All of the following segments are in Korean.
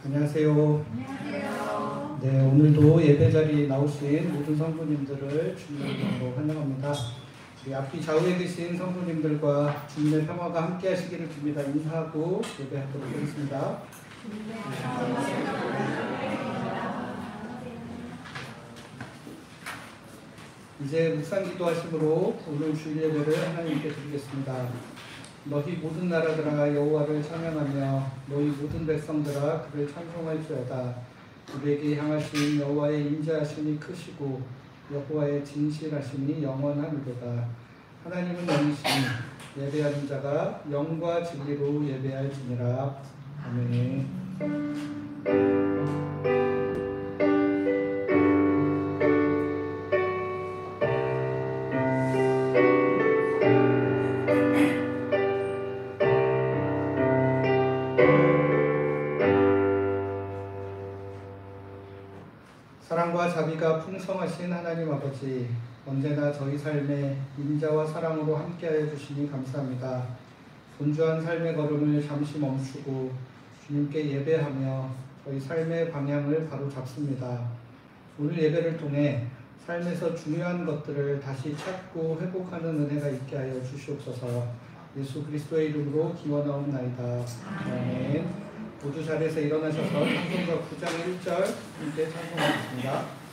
안녕하세요. 안녕하세요. 네, 오늘도 예배 자리에 나오신 모든 성도님들을 주님의 이름으로 환영합니다. 우리 앞뒤 좌우에 계신 성도님들과 주님의 평화가 함께 하시기를 빕니다. 인사하고 예배하도록 하겠습니다. 이제 묵상 기도하심으로 오늘 주일 예배를 하나님께 드리겠습니다. 너희 모든 나라들아 여호와를 찬양하며 너희 모든 백성들아 그를 찬송할지어다. 우리에게 향하신 여호와의 인자하심이 크시고 여호와의 진실하심이 영원하니로다. 하나님은 영이시니 예배하는 자가 영과 진리로 예배할지니라. 아멘. 사랑과 자비가 풍성하신 하나님 아버지, 언제나 저희 삶에 인자와 사랑으로 함께하여 주시니 감사합니다. 분주한 삶의 걸음을 잠시 멈추고 주님께 예배하며 저희 삶의 방향을 바로 잡습니다. 오늘 예배를 통해 삶에서 중요한 것들을 다시 찾고 회복하는 은혜가 있게 하여 주시옵소서. 예수 그리스도의 이름으로 기원하옵나이다. 아멘. 모두 자리에서 일어나셔서 찬송가 9장 1절 함께 찬송하겠습니다.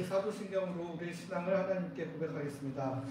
사도신경으로 우리의 신앙을 하나님께 고백하겠습니다.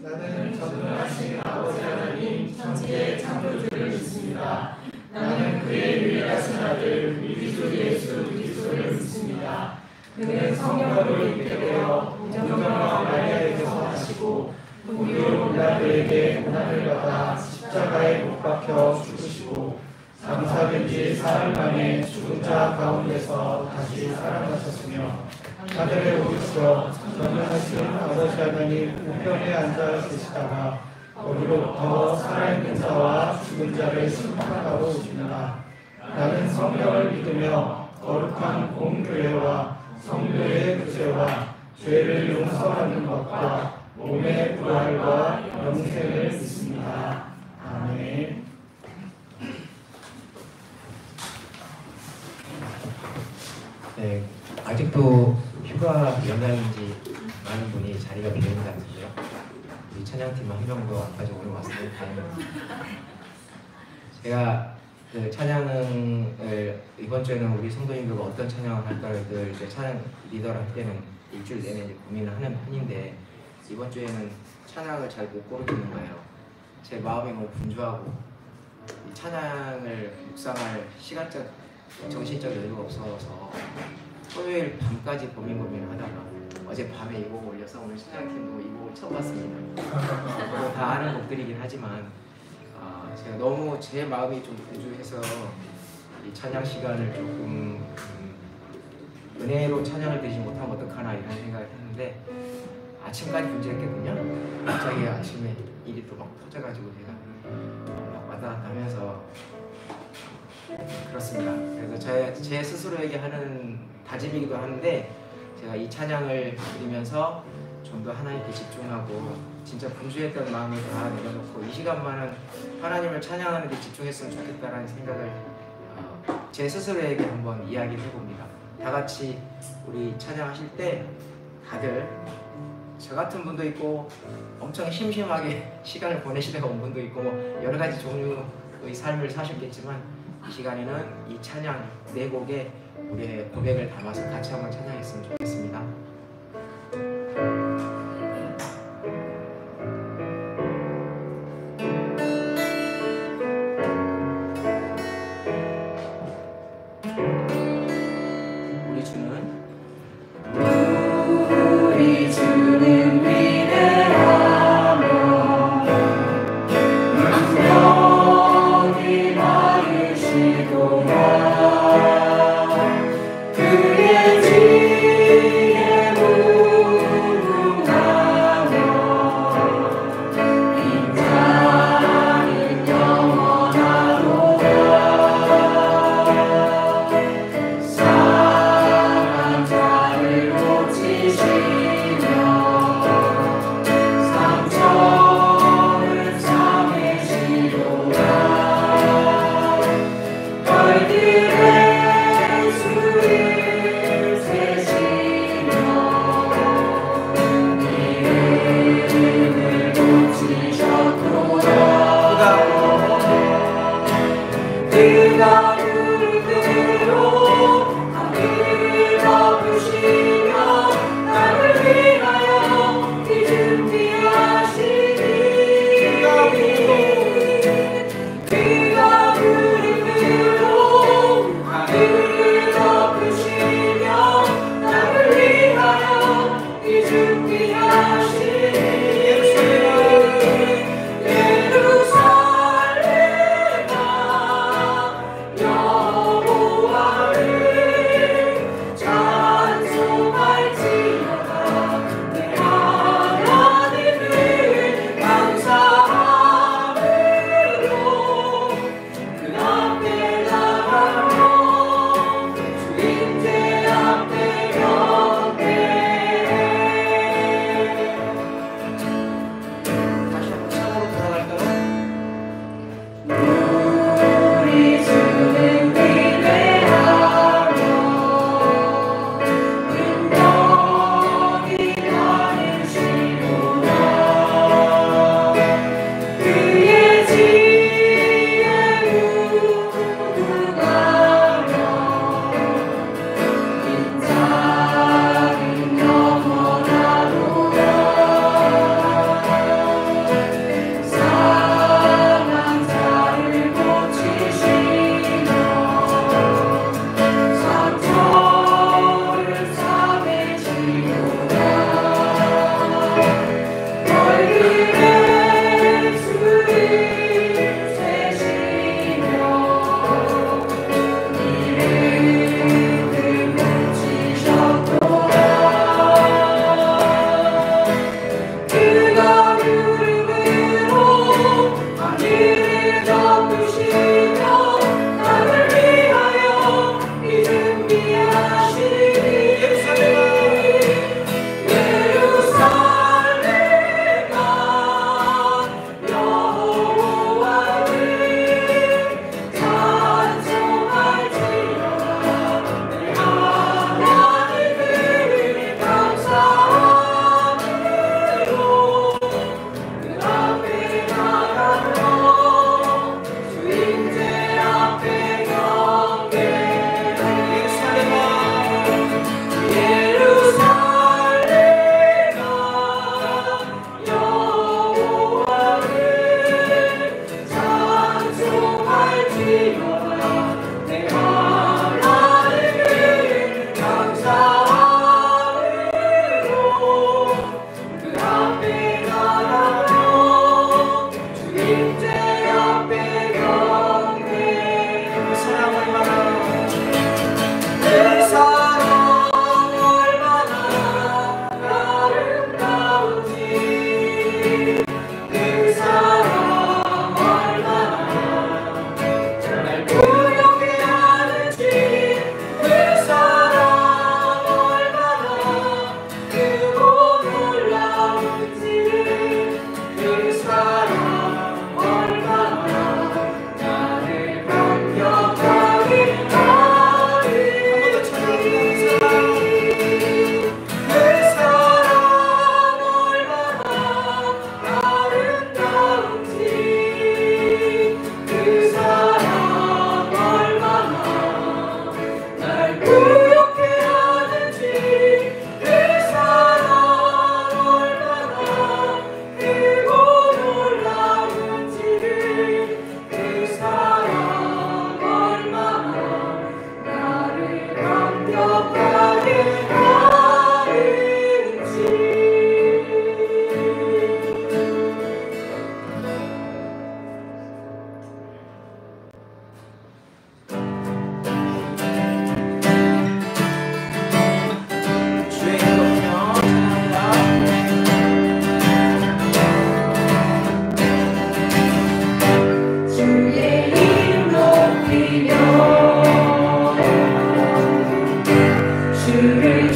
나는 전능하신 아버지 하나님 천지의 창조주를 믿습니다. 나는 그의 유일하신 아들 우리 주 예수 그리스도를 믿습니다. 그는 성령으로 있게 되어 동정녀와 마리아에게서 나시고 본디오 빌라도에게 고난을 받아 십자가에 못 박혀 죽으시고 장사된 지 사흘 만에 죽은 자 가운데서 다시 살아나셨으며 하늘에 오르시어 전능하신 아버지 하나님 우편에 앉아 계시다가 거기로부터 살아있는 자와 죽은 자를 심판하러 오십니다. 나는 성령을 믿으며 거룩한 공교회와 성도의 구제와 죄를 용서하는 것과 몸의 부활과 영생을 믿습니다. 아멘. 네, 아직도 휴가 영향인지 많은 분이 자리가 비는 것 같은데요. 우리 찬양팀 한 명도 아까지 오늘 왔으면 다행입니다. 제가 그 찬양을 이번 주에는 우리 성도님들과 어떤 찬양을 할까를 이제 찬양 리더를 할 때는 일주일 내내 이제 고민을 하는 편인데 이번 주에는 찬양을 잘 못 고르겠는 거예요. 제 마음이 너무 분주하고 이 찬양을 묵상할 시간적, 정신적 여유가 없어서 토요일 밤까지 고민을 하다가 어젯밤에 이 곡을 올려서 오늘 찬양팀도 이 곡을 처음 봤습니다. 다 아는 곡들이긴 하지만 제가 너무 제 마음이 좀 분주해서 이 찬양 시간을 조금 은혜로 찬양을 드리지 못하면 어떡하나 이런 생각을 했는데 아침까지 분주했거든요. 갑자기 아침에 일이 또 막 터져가지고 제가 막 왔다 갔다 하면서 그렇습니다. 그래서 제 스스로에게 하는 다짐이기도 한데 제가 이 찬양을 드리면서 좀 더 하나님께 집중하고 진짜 분주했던 마음을 다 내려놓고 이 시간만은 하나님을 찬양하는 데 집중했으면 좋겠다라는 생각을 제 스스로에게 한번 이야기를 해봅니다. 다 같이 우리 찬양하실 때 다들 저 같은 분도 있고 엄청 심심하게 시간을 보내시다가 온 분도 있고 뭐 여러 가지 종류의 삶을 사셨겠지만 이 시간에는 이 찬양 네 곡에 우리의 고백을 담아서 같이 한번 찬양했으면 좋겠습니다. 우리 주는 위대하며 능력이 많으시도다. 그의 지혜 무궁하며 인자는 영원하도다. 주를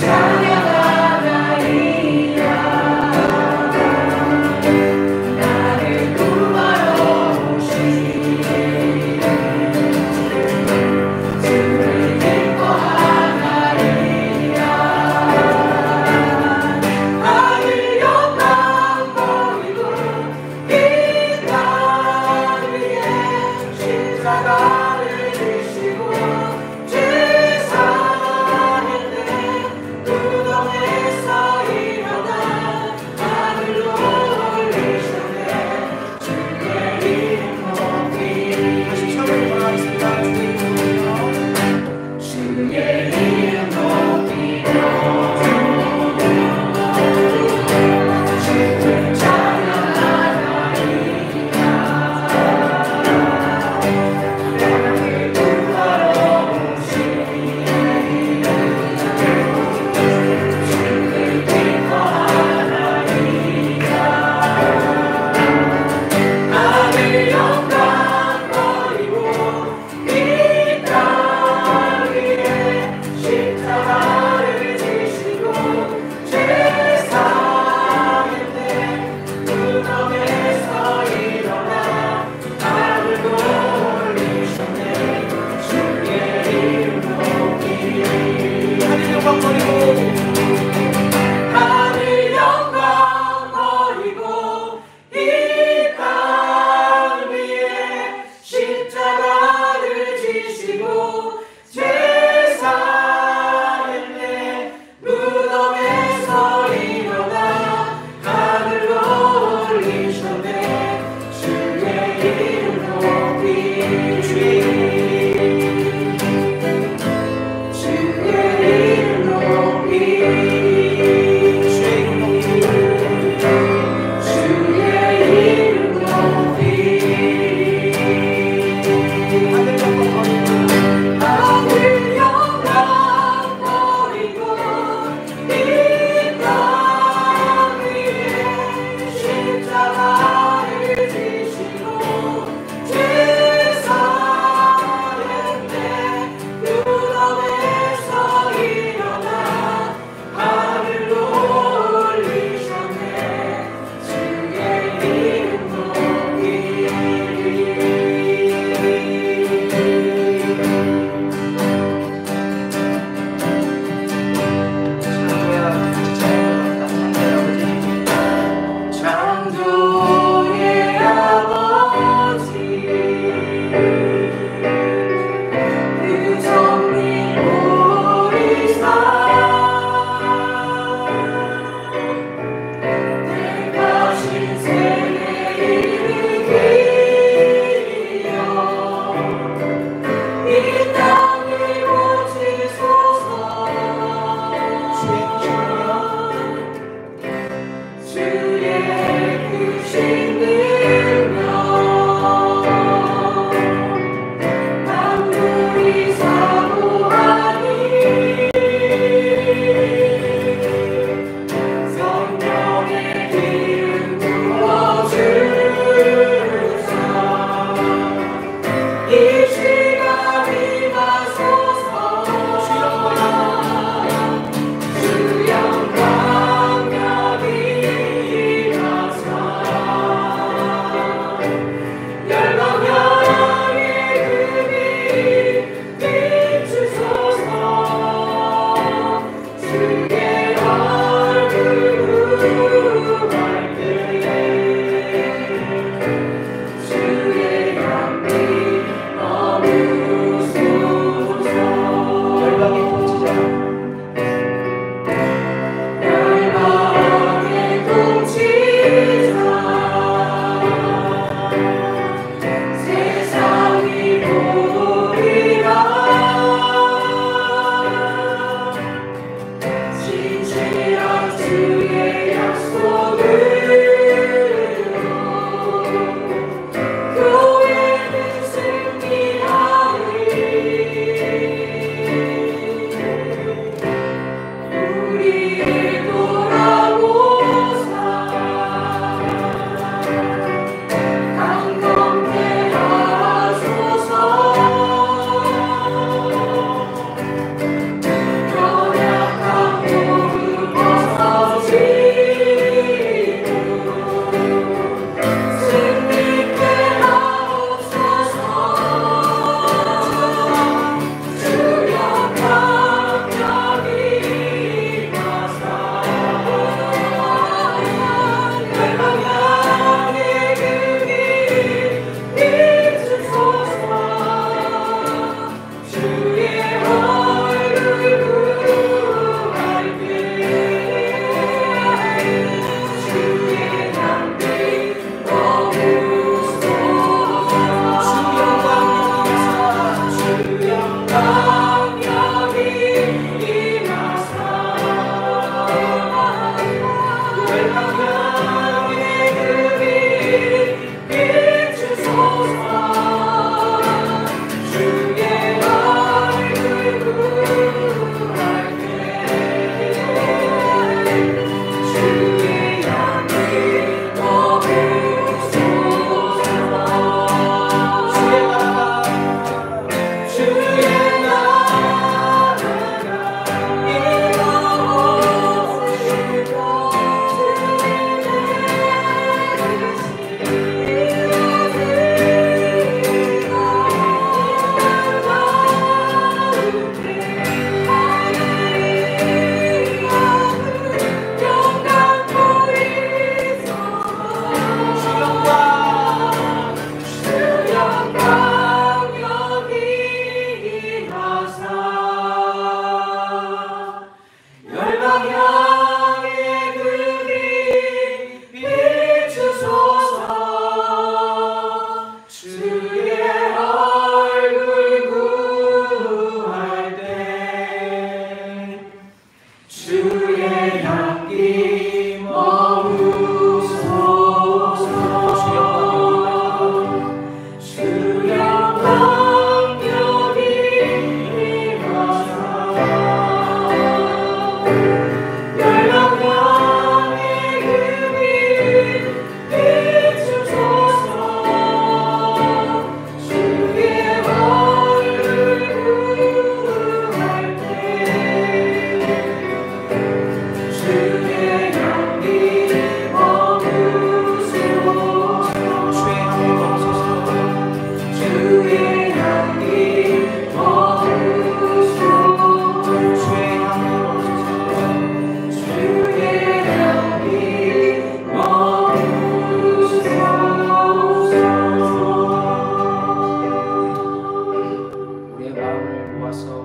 나와서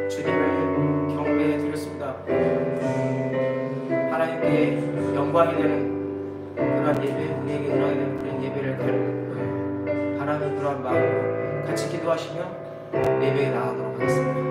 주님을 경배해 드렸습니다. 하나님께 영광이 되는 그런 예배, 우리에게 은혜가 되는 그런 예배를 바라는 그런 마음으로 같이 기도하시며 예배에 나가도록 하겠습니다.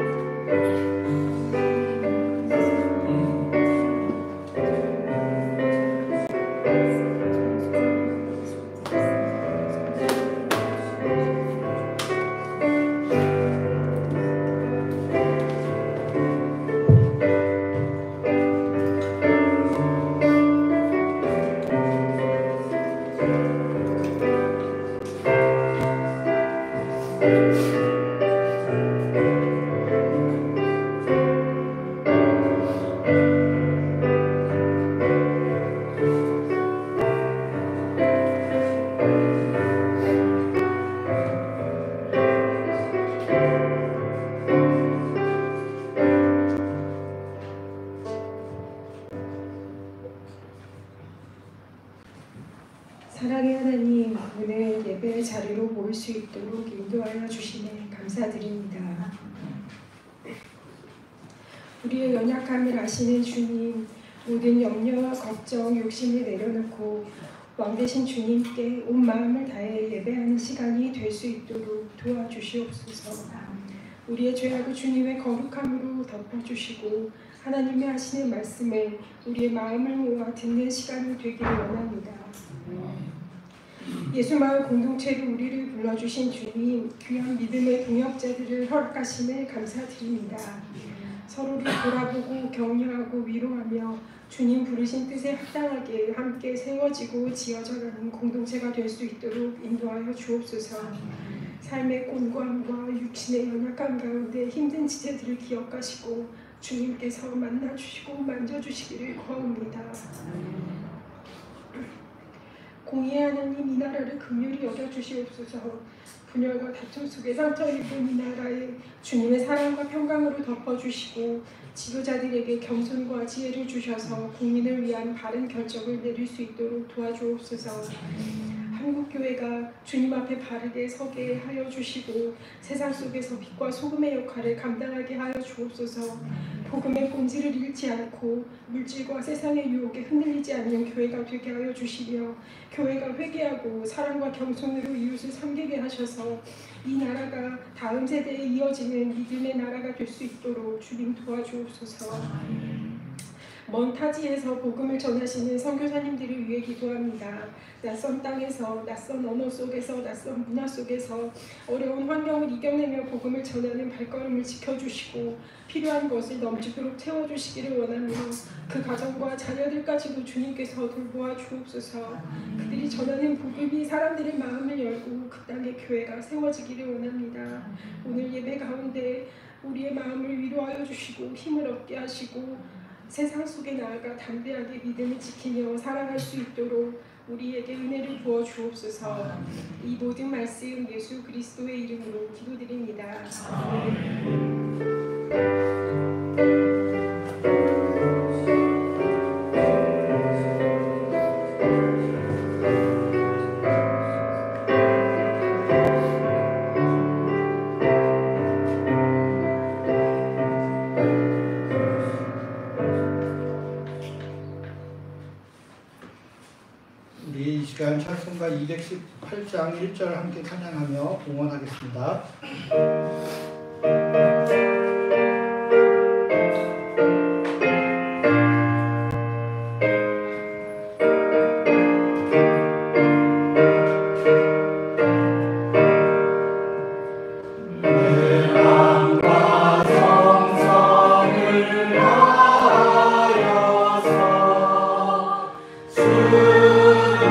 사랑의 하나님, 오늘 예배의 자리로 모일 수 있도록 인도하여 주시네 감사드립니다. 우리의 연약함을 아시는 주님, 모든 염려와 걱정, 욕심을 내려놓고 왕 되신 주님께 온 마음을 다해 예배하는 시간이 될 수 있도록 도와주시옵소서. 우리의 죄하고 주님의 거룩함으로 덮어주시고 하나님의 하시는 말씀을 우리의 마음을 모아 듣는 시간이 되기를 원합니다. 예수마을 공동체로 우리를 불러주신 주님, 귀한 믿음의 동역자들을 허락하심에 감사드립니다. 서로를 돌아보고 격려하고 위로하며 주님 부르신 뜻에 합당하게 함께 세워지고 지어져가는 공동체가 될 수 있도록 인도하여 주옵소서. 삶의 곤고함과 육신의 연약함 가운데 힘든 지체들을 기억하시고 주님께서 만나주시고 만져주시기를 구합니다. 공의의 하나님, 이 나라를 긍휼히 여겨주시옵소서. 분열과 다툼 속에 상처 입은 이 나라에 주님의 사랑과 평강으로 덮어주시고 지도자들에게 겸손과 지혜를 주셔서 국민을 위한 바른 결정을 내릴 수 있도록 도와주옵소서. 한국교회가 주님 앞에 바르게 서게 하여 주시고 세상 속에서 빛과 소금의 역할을 감당하게 하여 주옵소서. 복음의 본질을 잃지 않고 물질과 세상의 유혹에 흔들리지 않는 교회가 되게 하여 주시며 교회가 회개하고 사랑과 겸손으로 이웃을 섬기게 하셔서 이 나라가 다음 세대에 이어지는 믿음의 나라가 될 수 있도록 주님 도와주옵소서. 먼 타지에서 복음을 전하시는 선교사님들을 위해 기도합니다. 낯선 땅에서, 낯선 언어 속에서, 낯선 문화 속에서 어려운 환경을 이겨내며 복음을 전하는 발걸음을 지켜주시고 필요한 것을 넘치도록 채워주시기를 원하며 그 가정과 자녀들까지도 주님께서 돌보아 주옵소서. 그들이 전하는 복음이 사람들의 마음을 열고 그 땅의 교회가 세워지기를 원합니다. 오늘 예배 가운데 우리의 마음을 위로하여 주시고 힘을 얻게 하시고 세상 속에 나아가 담대하게 믿음을 지키며 살아갈 수 있도록 우리에게 은혜를 부어 주옵소서. 이 모든 말씀 예수 그리스도의 이름으로 기도드립니다. 우리 이 시간 찬송가 218장 1절 함께 찬양하며 응원하겠습니다.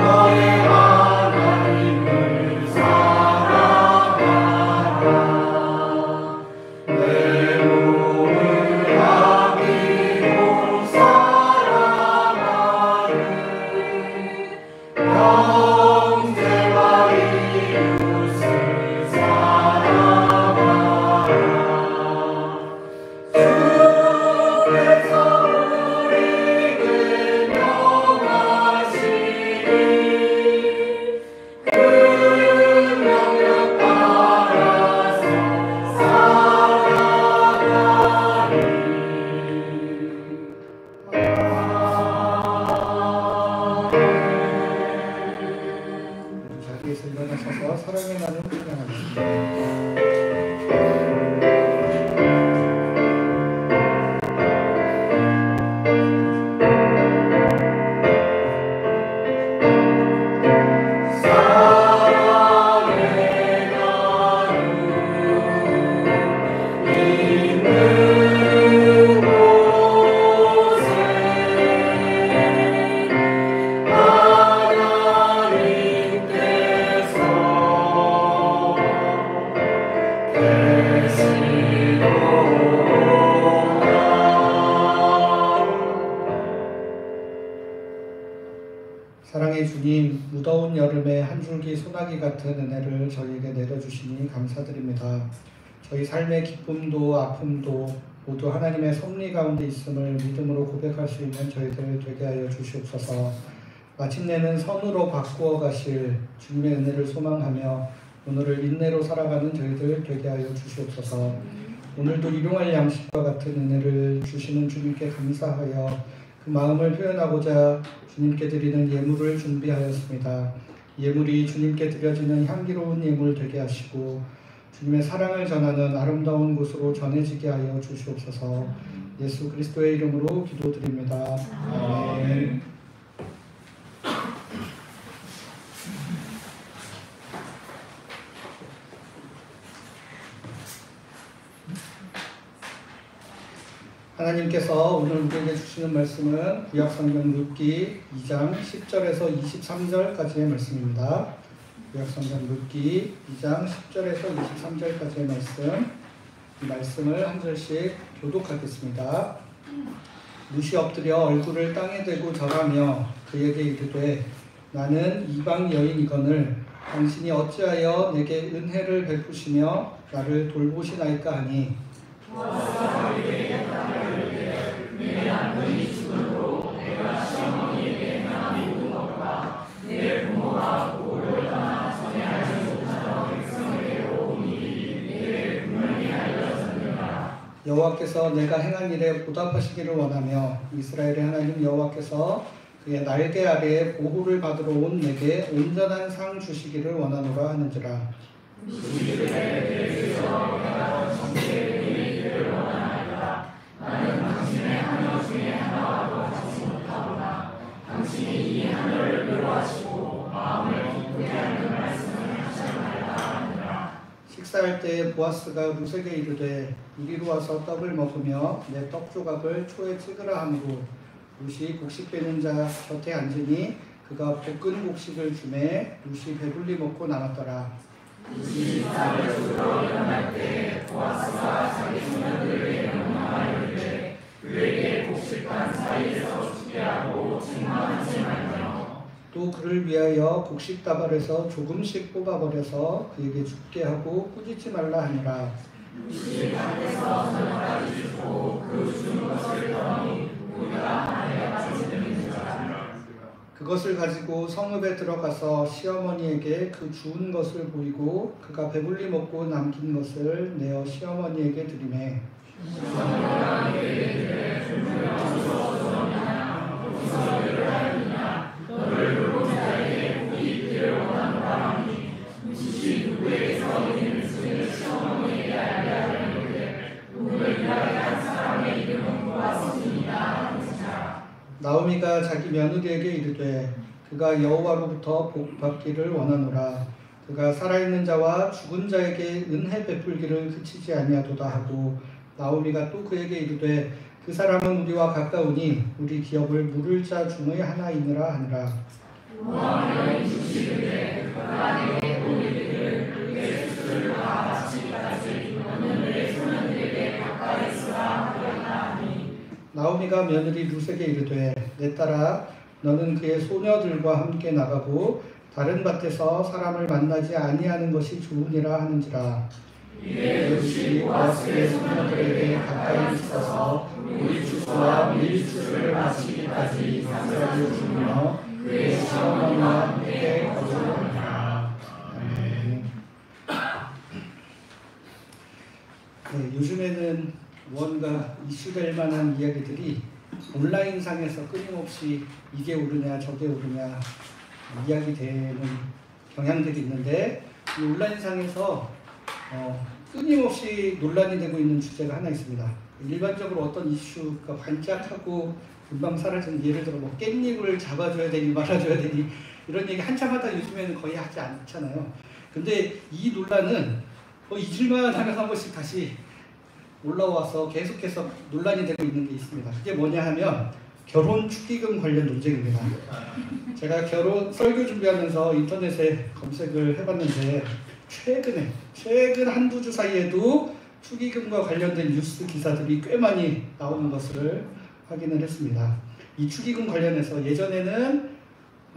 너의 하나님을 사랑하라. 무더운 여름에 한 줄기 소나기 같은 은혜를 저희에게 내려주시니 감사드립니다. 저희 삶의 기쁨도 아픔도 모두 하나님의 섭리 가운데 있음을 믿음으로 고백할 수 있는 저희들 되게 하여 주시옵소서. 마침내는 선으로 바꾸어 가실 주님의 은혜를 소망하며 오늘을 인내로 살아가는 저희들 되게 하여 주시옵소서. 오늘도 일용할 양식과 같은 은혜를 주시는 주님께 감사하여 그 마음을 표현하고자 주님께 드리는 예물을 준비하였습니다. 예물이 주님께 드려지는 향기로운 예물 되게 하시고 주님의 사랑을 전하는 아름다운 곳으로 전해지게 하여 주시옵소서. 예수 그리스도의 이름으로 기도드립니다. 아멘. 하나님께서 오늘 우리에게 주시는 말씀은 구약성경 룻기 2장 10절에서 23절까지의 말씀입니다. 구약성경 룻기 2장 10절에서 23절까지의 말씀, 이 말씀을 한 절씩 교독하겠습니다. 룻이 엎드려 얼굴을 땅에 대고 절하며 그에게 이르되 나는 이방 여인이거늘 당신이 어찌하여 내게 은혜를 베푸시며 나를 돌보시나이까 하니 여호와께서 내가 행한 일에 보답하시기를 원하며 이스라엘의 하나님 여호와께서 그의 날개 아래에 보호를 받으러 온 내게 온전한 상 주시기를 원하노라 하는지라. 식사할 때에 보아스가 룻에게 이르되 이리로 와서 떡을 먹으며 내 떡 조각을 초에 찍으라 하므로 룻이 곡식 빼는 자 곁에 앉으니 그가 볶은 곡식을 주매 룻이 배불리 먹고 남았더라. 또 그를 위하여 곡식 다발에서 조금씩 뽑아버려서 그에게 죽게 하고 꾸짖지 말라 하니라. 그것을 가지고 성읍에 들어가서 시어머니에게 그 주운 것을 보이고 그가 배불리 먹고 남긴 것을 내어 시어머니에게 드리매 나오미가 자기 며느리에게 이르되 그가 여호와로부터 복 받기를 원하노라. 그가 살아있는 자와 죽은 자에게 은혜 베풀기를 그치지 아니하도다 하고 나오미가 또 그에게 이르되 그 사람은 우리와 가까우니 우리 기업을 물을 자 중의 하나이니라 하니라. 나오미가 며느리 룻에게 이르되 내 딸아 너는 그의 소녀들과 함께 나가고 다른 밭에서 사람을 만나지 아니하는 것이 좋으니라 하는지라. 룻이 보아스의 소녀들에게 가까이 있어서 우리 추수와 밀 추수를 마치기까지 상사를 주며 그의 시어머니와 함께 거주하니라. 요즘에는 무언가 이슈될 만한 이야기들이 온라인상에서 끊임없이 이게 오르냐 저게 오르냐 이야기되는 경향들이 있는데 이 온라인상에서 끊임없이 논란이 되고 있는 주제가 하나 있습니다. 일반적으로 어떤 이슈가 반짝하고 금방 사라지는, 예를 들어 뭐 깻잎을 잡아줘야 되니 말아줘야 되니 이런 얘기 한참 하다 요즘에는 거의 하지 않잖아요. 근데 이 논란은 잊을만 하면 한 번씩 다시 올라와서 계속해서 논란이 되고 있는 게 있습니다. 그게 뭐냐 하면 결혼 축의금 관련 논쟁입니다. 제가 결혼 설교 준비하면서 인터넷에 검색을 해봤는데 최근 한두 주 사이에도 축의금과 관련된 뉴스 기사들이 꽤 많이 나오는 것을 확인을 했습니다. 이 축의금 관련해서 예전에는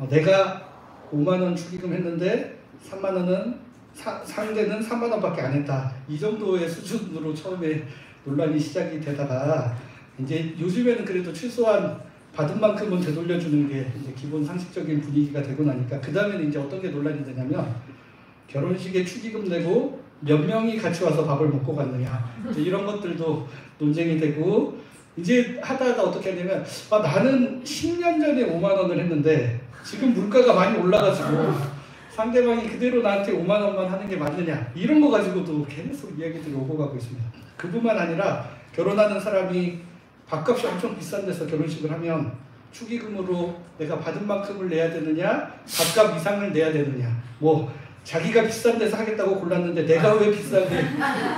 내가 5만 원 축의금 했는데 3만 원은 상대는 3만 원밖에 안 했다. 이 정도의 수준으로 처음에 논란이 시작이 되다가 이제 요즘에는 그래도 최소한 받은 만큼은 되돌려주는 게 이제 기본 상식적인 분위기가 되고 나니까 그 다음에는 이제 어떤 게 논란이 되냐면 결혼식에 축의금 내고 몇 명이 같이 와서 밥을 먹고 갔느냐 이제 이런 것들도 논쟁이 되고 이제 하다가 어떻게 하냐면 나는 10년 전에 5만 원을 했는데 지금 물가가 많이 올라가지고 상대방이 그대로 나한테 5만 원만 하는 게 맞느냐 이런 거 가지고도 계속 이야기들이 오고 가고 있습니다. 그뿐만 아니라 결혼하는 사람이 밥값이 엄청 비싼 데서 결혼식을 하면 축의금으로 내가 받은 만큼을 내야 되느냐 밥값 이상을 내야 되느냐 뭐 자기가 비싼 데서 하겠다고 골랐는데 내가 왜 비싸게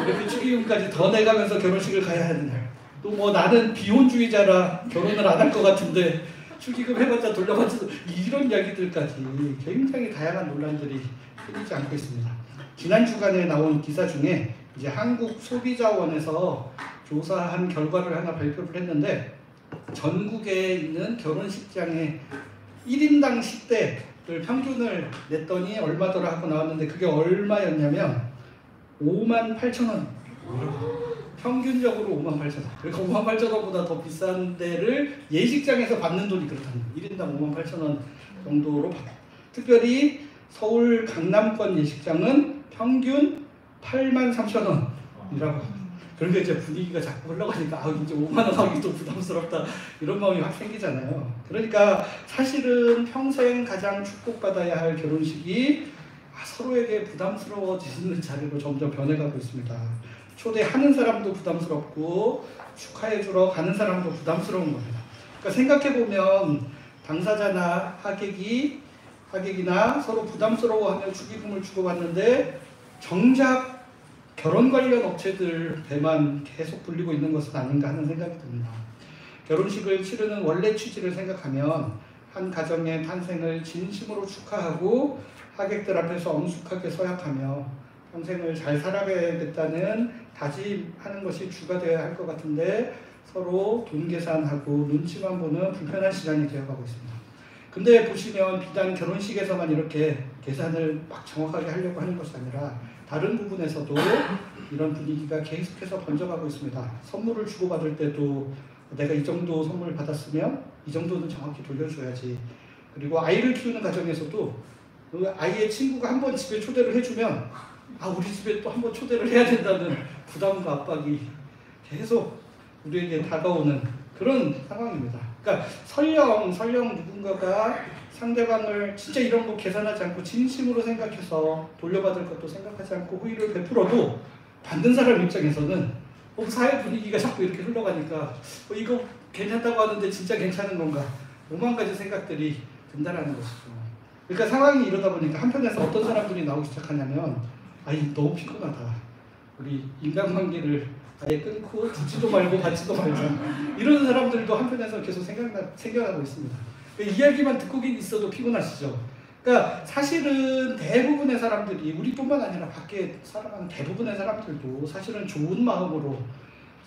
이렇게 축의금까지 더 내가면서 결혼식을 가야 하느냐 또 뭐 나는 비혼주의자라 결혼을 안 할 것 같은데 축의금 해봤자 돌려봤자 이런 이야기들까지 굉장히 다양한 논란들이 끊이지 않고 있습니다. 지난 주간에 나온 기사 중에 이제 한국소비자원에서 조사한 결과를 하나 발표를 했는데 전국에 있는 결혼식장의 1인당 식대를 평균을 냈더니 얼마더라 하고 나왔는데 그게 얼마였냐면 58,000원 평균적으로 58,000원 그러니까 58,000원보다 더 비싼 데를 예식장에서 받는 돈이 그렇다는 거예요. 1인당 58,000원 정도로 받아요. 특별히 서울 강남권 예식장은 평균 83,000원이라고 합니다. 그러니까 이제 분위기가 자꾸 흘러가니까 이제 5만 원 하기 또 부담스럽다 이런 마음이 확 생기잖아요. 그러니까 사실은 평생 가장 축복받아야 할 결혼식이 서로에게 부담스러워지는 자리로 점점 변해가고 있습니다. 초대하는 사람도 부담스럽고 축하해주러 가는 사람도 부담스러운 겁니다. 그러니까 생각해보면 당사자나 하객이나 서로 부담스러워하며 축의금을 주고받는데 정작 결혼 관련 업체들 배만 계속 불리고 있는 것은 아닌가 하는 생각이 듭니다. 결혼식을 치르는 원래 취지를 생각하면 한 가정의 탄생을 진심으로 축하하고 하객들 앞에서 엄숙하게 서약하며 평생을 잘 살아가야겠다는 다짐하는 것이 주가 되어야 할 것 같은데 서로 돈 계산하고 눈치만 보는 불편한 시간이 되어가고 있습니다. 근데 보시면 비단 결혼식에서만 이렇게 계산을 막 정확하게 하려고 하는 것이 아니라 다른 부분에서도 이런 분위기가 계속해서 번져가고 있습니다. 선물을 주고받을 때도 내가 이 정도 선물 받았으면 이 정도는 정확히 돌려줘야지. 그리고 아이를 키우는 가정에서도 아이의 친구가 한번 집에 초대를 해주면 우리 집에 또 한번 초대를 해야 된다는 부담과 압박이 계속 우리에게 다가오는 그런 상황입니다. 그러니까 설령 누군가가 상대방을 진짜 이런 거 계산하지 않고 진심으로 생각해서 돌려받을 것도 생각하지 않고 호의를 베풀어도 받는 사람 입장에서는 사회 분위기가 자꾸 이렇게 흘러가니까 이거 괜찮다고 하는데 진짜 괜찮은 건가 5만 가지 생각들이 든다라는 것이죠. 그러니까 상황이 이러다 보니까 한편에서 어떤 사람들이 나오기 시작하냐면 너무 피곤하다. 우리 인간관계를 아예 끊고 주지도 말고 받지도 말자. 이런 사람들도 한편에서 계속 생겨나고 있습니다. 이야기만 듣고 있어도 피곤하시죠. 그러니까 사실은 대부분의 사람들이 우리뿐만 아니라 밖에 살아가는 대부분의 사람들도 사실은 좋은 마음으로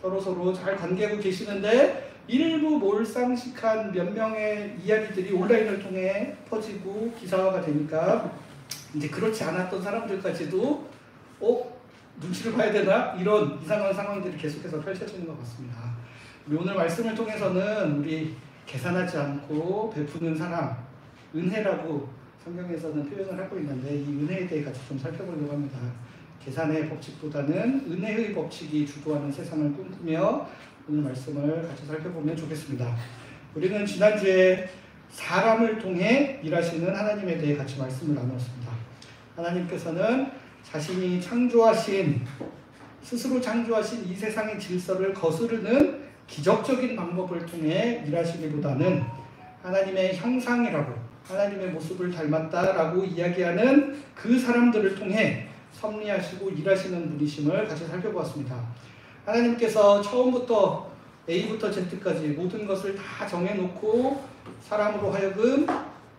서로 잘 관계하고 계시는데 일부 몰상식한 몇 명의 이야기들이 온라인을 통해 퍼지고 기사화가 되니까 이제 그렇지 않았던 사람들까지도 눈치를 봐야 되나? 이런 이상한 상황들이 계속해서 펼쳐지는 것 같습니다. 우리 오늘 말씀을 통해서는 우리 계산하지 않고 베푸는 사랑, 은혜라고 성경에서는 표현을 하고 있는데 이 은혜에 대해 같이 좀 살펴보려고 합니다. 계산의 법칙보다는 은혜의 법칙이 주도하는 세상을 꿈꾸며 오늘 말씀을 같이 살펴보면 좋겠습니다. 우리는 지난주에 사람을 통해 일하시는 하나님에 대해 같이 말씀을 나누었습니다. 하나님께서는 자신이 스스로 창조하신 이 세상의 질서를 거스르는 기적적인 방법을 통해 일하시기보다는 하나님의 형상이라고 하나님의 모습을 닮았다라고 이야기하는 그 사람들을 통해 섭리하시고 일하시는 분이심을 같이 살펴보았습니다. 하나님께서 처음부터 A부터 Z까지 모든 것을 다 정해놓고 사람으로 하여금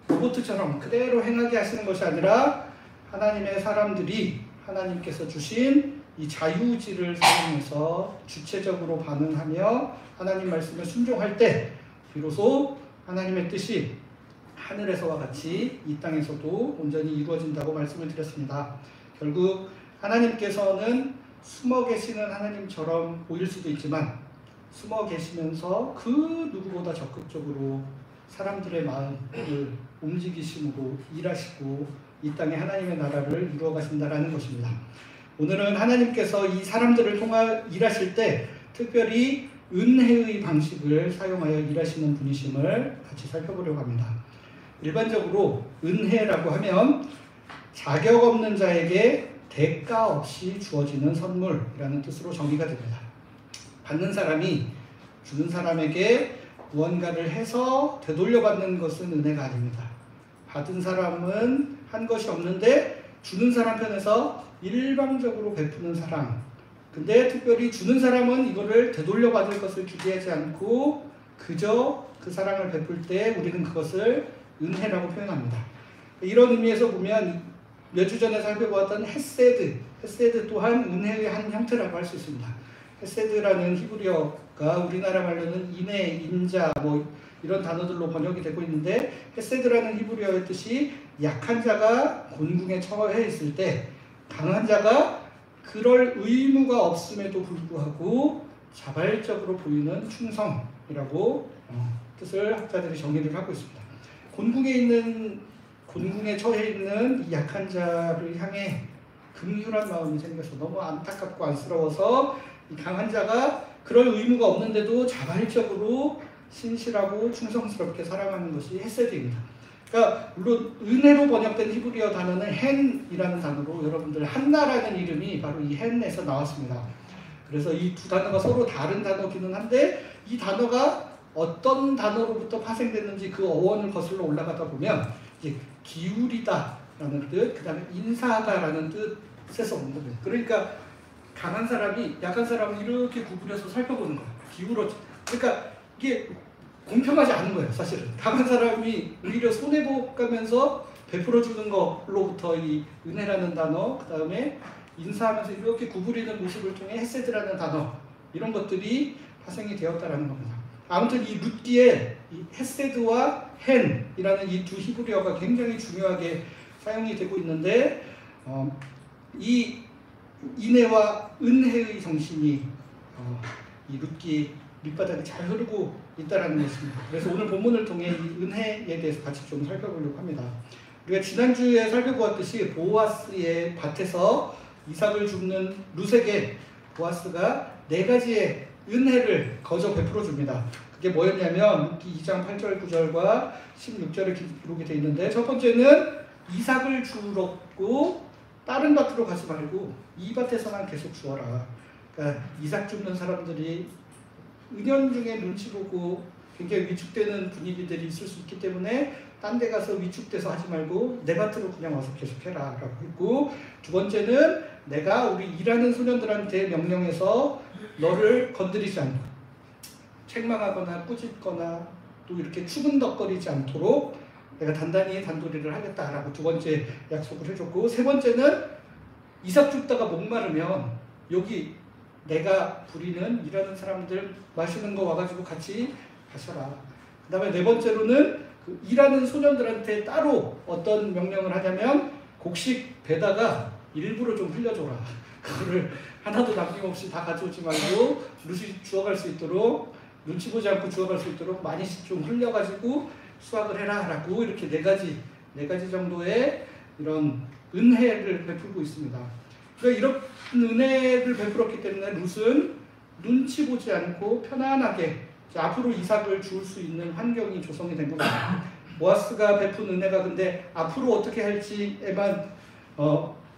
로봇처럼 그대로 행하게 하시는 것이 아니라 하나님의 사람들이 하나님께서 주신 이 자유의지를 사용해서 주체적으로 반응하며 하나님 말씀에 순종할 때 비로소 하나님의 뜻이 하늘에서와 같이 이 땅에서도 온전히 이루어진다고 말씀을 드렸습니다. 결국 하나님께서는 숨어 계시는 하나님처럼 보일 수도 있지만 숨어 계시면서 그 누구보다 적극적으로 사람들의 마음을 움직이심으로 일하시고 이 땅에 하나님의 나라를 이루어 가신다라는 것입니다. 오늘은 하나님께서 이 사람들을 통해 일하실 때 특별히 은혜의 방식을 사용하여 일하시는 분이심을 같이 살펴보려고 합니다. 일반적으로 은혜라고 하면 자격 없는 자에게 대가 없이 주어지는 선물이라는 뜻으로 정의가 됩니다. 받는 사람이 주는 사람에게 무언가를 해서 되돌려받는 것은 은혜가 아닙니다. 받은 사람은 한 것이 없는데 주는 사람 편에서 일방적으로 베푸는 사랑. 근데 특별히 주는 사람은 이거를 되돌려받을 것을 기대하지 않고 그저 그 사랑을 베풀 때 우리는 그것을 은혜라고 표현합니다. 이런 의미에서 보면 몇 주 전에 살펴보았던 헤세드 또한 은혜의 한 형태라고 할 수 있습니다. 헤세드라는 히브리어가 우리나라 말로는 인애, 인자 뭐 이런 단어들로 번역이 되고 있는데 헤세드라는 히브리어의 뜻이 약한 자가 곤궁에 처해 있을 때 강한 자가 그럴 의무가 없음에도 불구하고 자발적으로 보이는 충성이라고 뜻을 학자들이 정의를 하고 있습니다. 곤궁에 처해 있는 이 약한 자를 향해 긍휼한 마음이 생겨서 너무 안타깝고 안쓰러워서 이 강한 자가 그럴 의무가 없는데도 자발적으로 신실하고 충성스럽게 살아가는 것이 헤세드입니다. 그러니까 물론 은혜로 번역된 히브리어 단어는 헨이라는 단어로 여러분들 한나라는 이름이 바로 이 헨에서 나왔습니다. 그래서 이 두 단어가 서로 다른 단어기는 한데 이 단어가 어떤 단어로부터 파생됐는지 그 어원을 거슬러 올라가다 보면 이제 기울이다라는 뜻, 그 다음에 인사하다라는 뜻에서 온 겁니다. 그러니까 강한 사람이 약한 사람을 이렇게 구분해서 살펴보는 거예요. 기울어져. 그러니까 이게 공평하지 않은 거예요, 사실은. 강한 사람이 오히려 손해보가면서 베풀어주는 것로부터 이 은혜라는 단어, 그 다음에 인사하면서 이렇게 구부리는 모습을 통해 헤세드라는 단어, 이런 것들이 파생이 되었다라는 겁니다. 아무튼 이 룻기에 이 헤세드와 헨이라는 이 두 히브리어가 굉장히 중요하게 사용이 되고 있는데 이 인애와 은혜의 정신이 이 룻기 밑바닥에 잘 흐르고 있다라는 것입니다. 그래서 오늘 본문을 통해 이 은혜에 대해서 같이 좀 살펴보려고 합니다. 우리가 지난주에 살펴보았듯이 보아스의 밭에서 이삭을 줍는 룻에게 보아스가 4가지의 은혜를 거저 베풀어 줍니다. 그게 뭐였냐면 룻기 2장 8절 9절과 16절에 기록이 되어 있는데 첫 번째는 이삭을 주었고 다른 밭으로 가지 말고 이 밭에서만 계속 주어라. 그러니까 이삭 줍는 사람들이 은연중에 눈치 보고 굉장히 위축되는 분위기들이 있을 수 있기 때문에 딴 데 가서 위축돼서 하지 말고 내 밭으로 그냥 와서 계속해라 라고 했고, 두 번째는 내가 우리 일하는 소년들한테 명령해서 너를 건드리지 않고 책망하거나 꾸짖거나 또 이렇게 추근덕거리지 않도록 내가 단단히 단도리를 하겠다라고 두 번째 약속을 해줬고, 세 번째는 이삭 줍다가 목마르면 여기 내가 부리는 일하는 사람들 마시는 거 와가지고 같이 마셔라. 그 다음에 네 번째로는 그 일하는 소년들한테 따로 어떤 명령을 하냐면 곡식 배다가 일부러 좀 흘려줘라. 그거를 하나도 남김없이 다 가져오지 말고 룻이 주워갈 수 있도록, 눈치 보지 않고 주워갈 수 있도록 많이씩 좀 흘려가지고 수확을 해라 라고 이렇게 네 가지 정도의 이런 은혜를 베풀고 있습니다. 그러니까 이런 은혜를 베풀었기 때문에 룻은 눈치 보지 않고 편안하게 앞으로 이삭을 줄 수 있는 환경이 조성이 된 겁니다. 보아스가 베푼 은혜가 근데 앞으로 어떻게 할지에만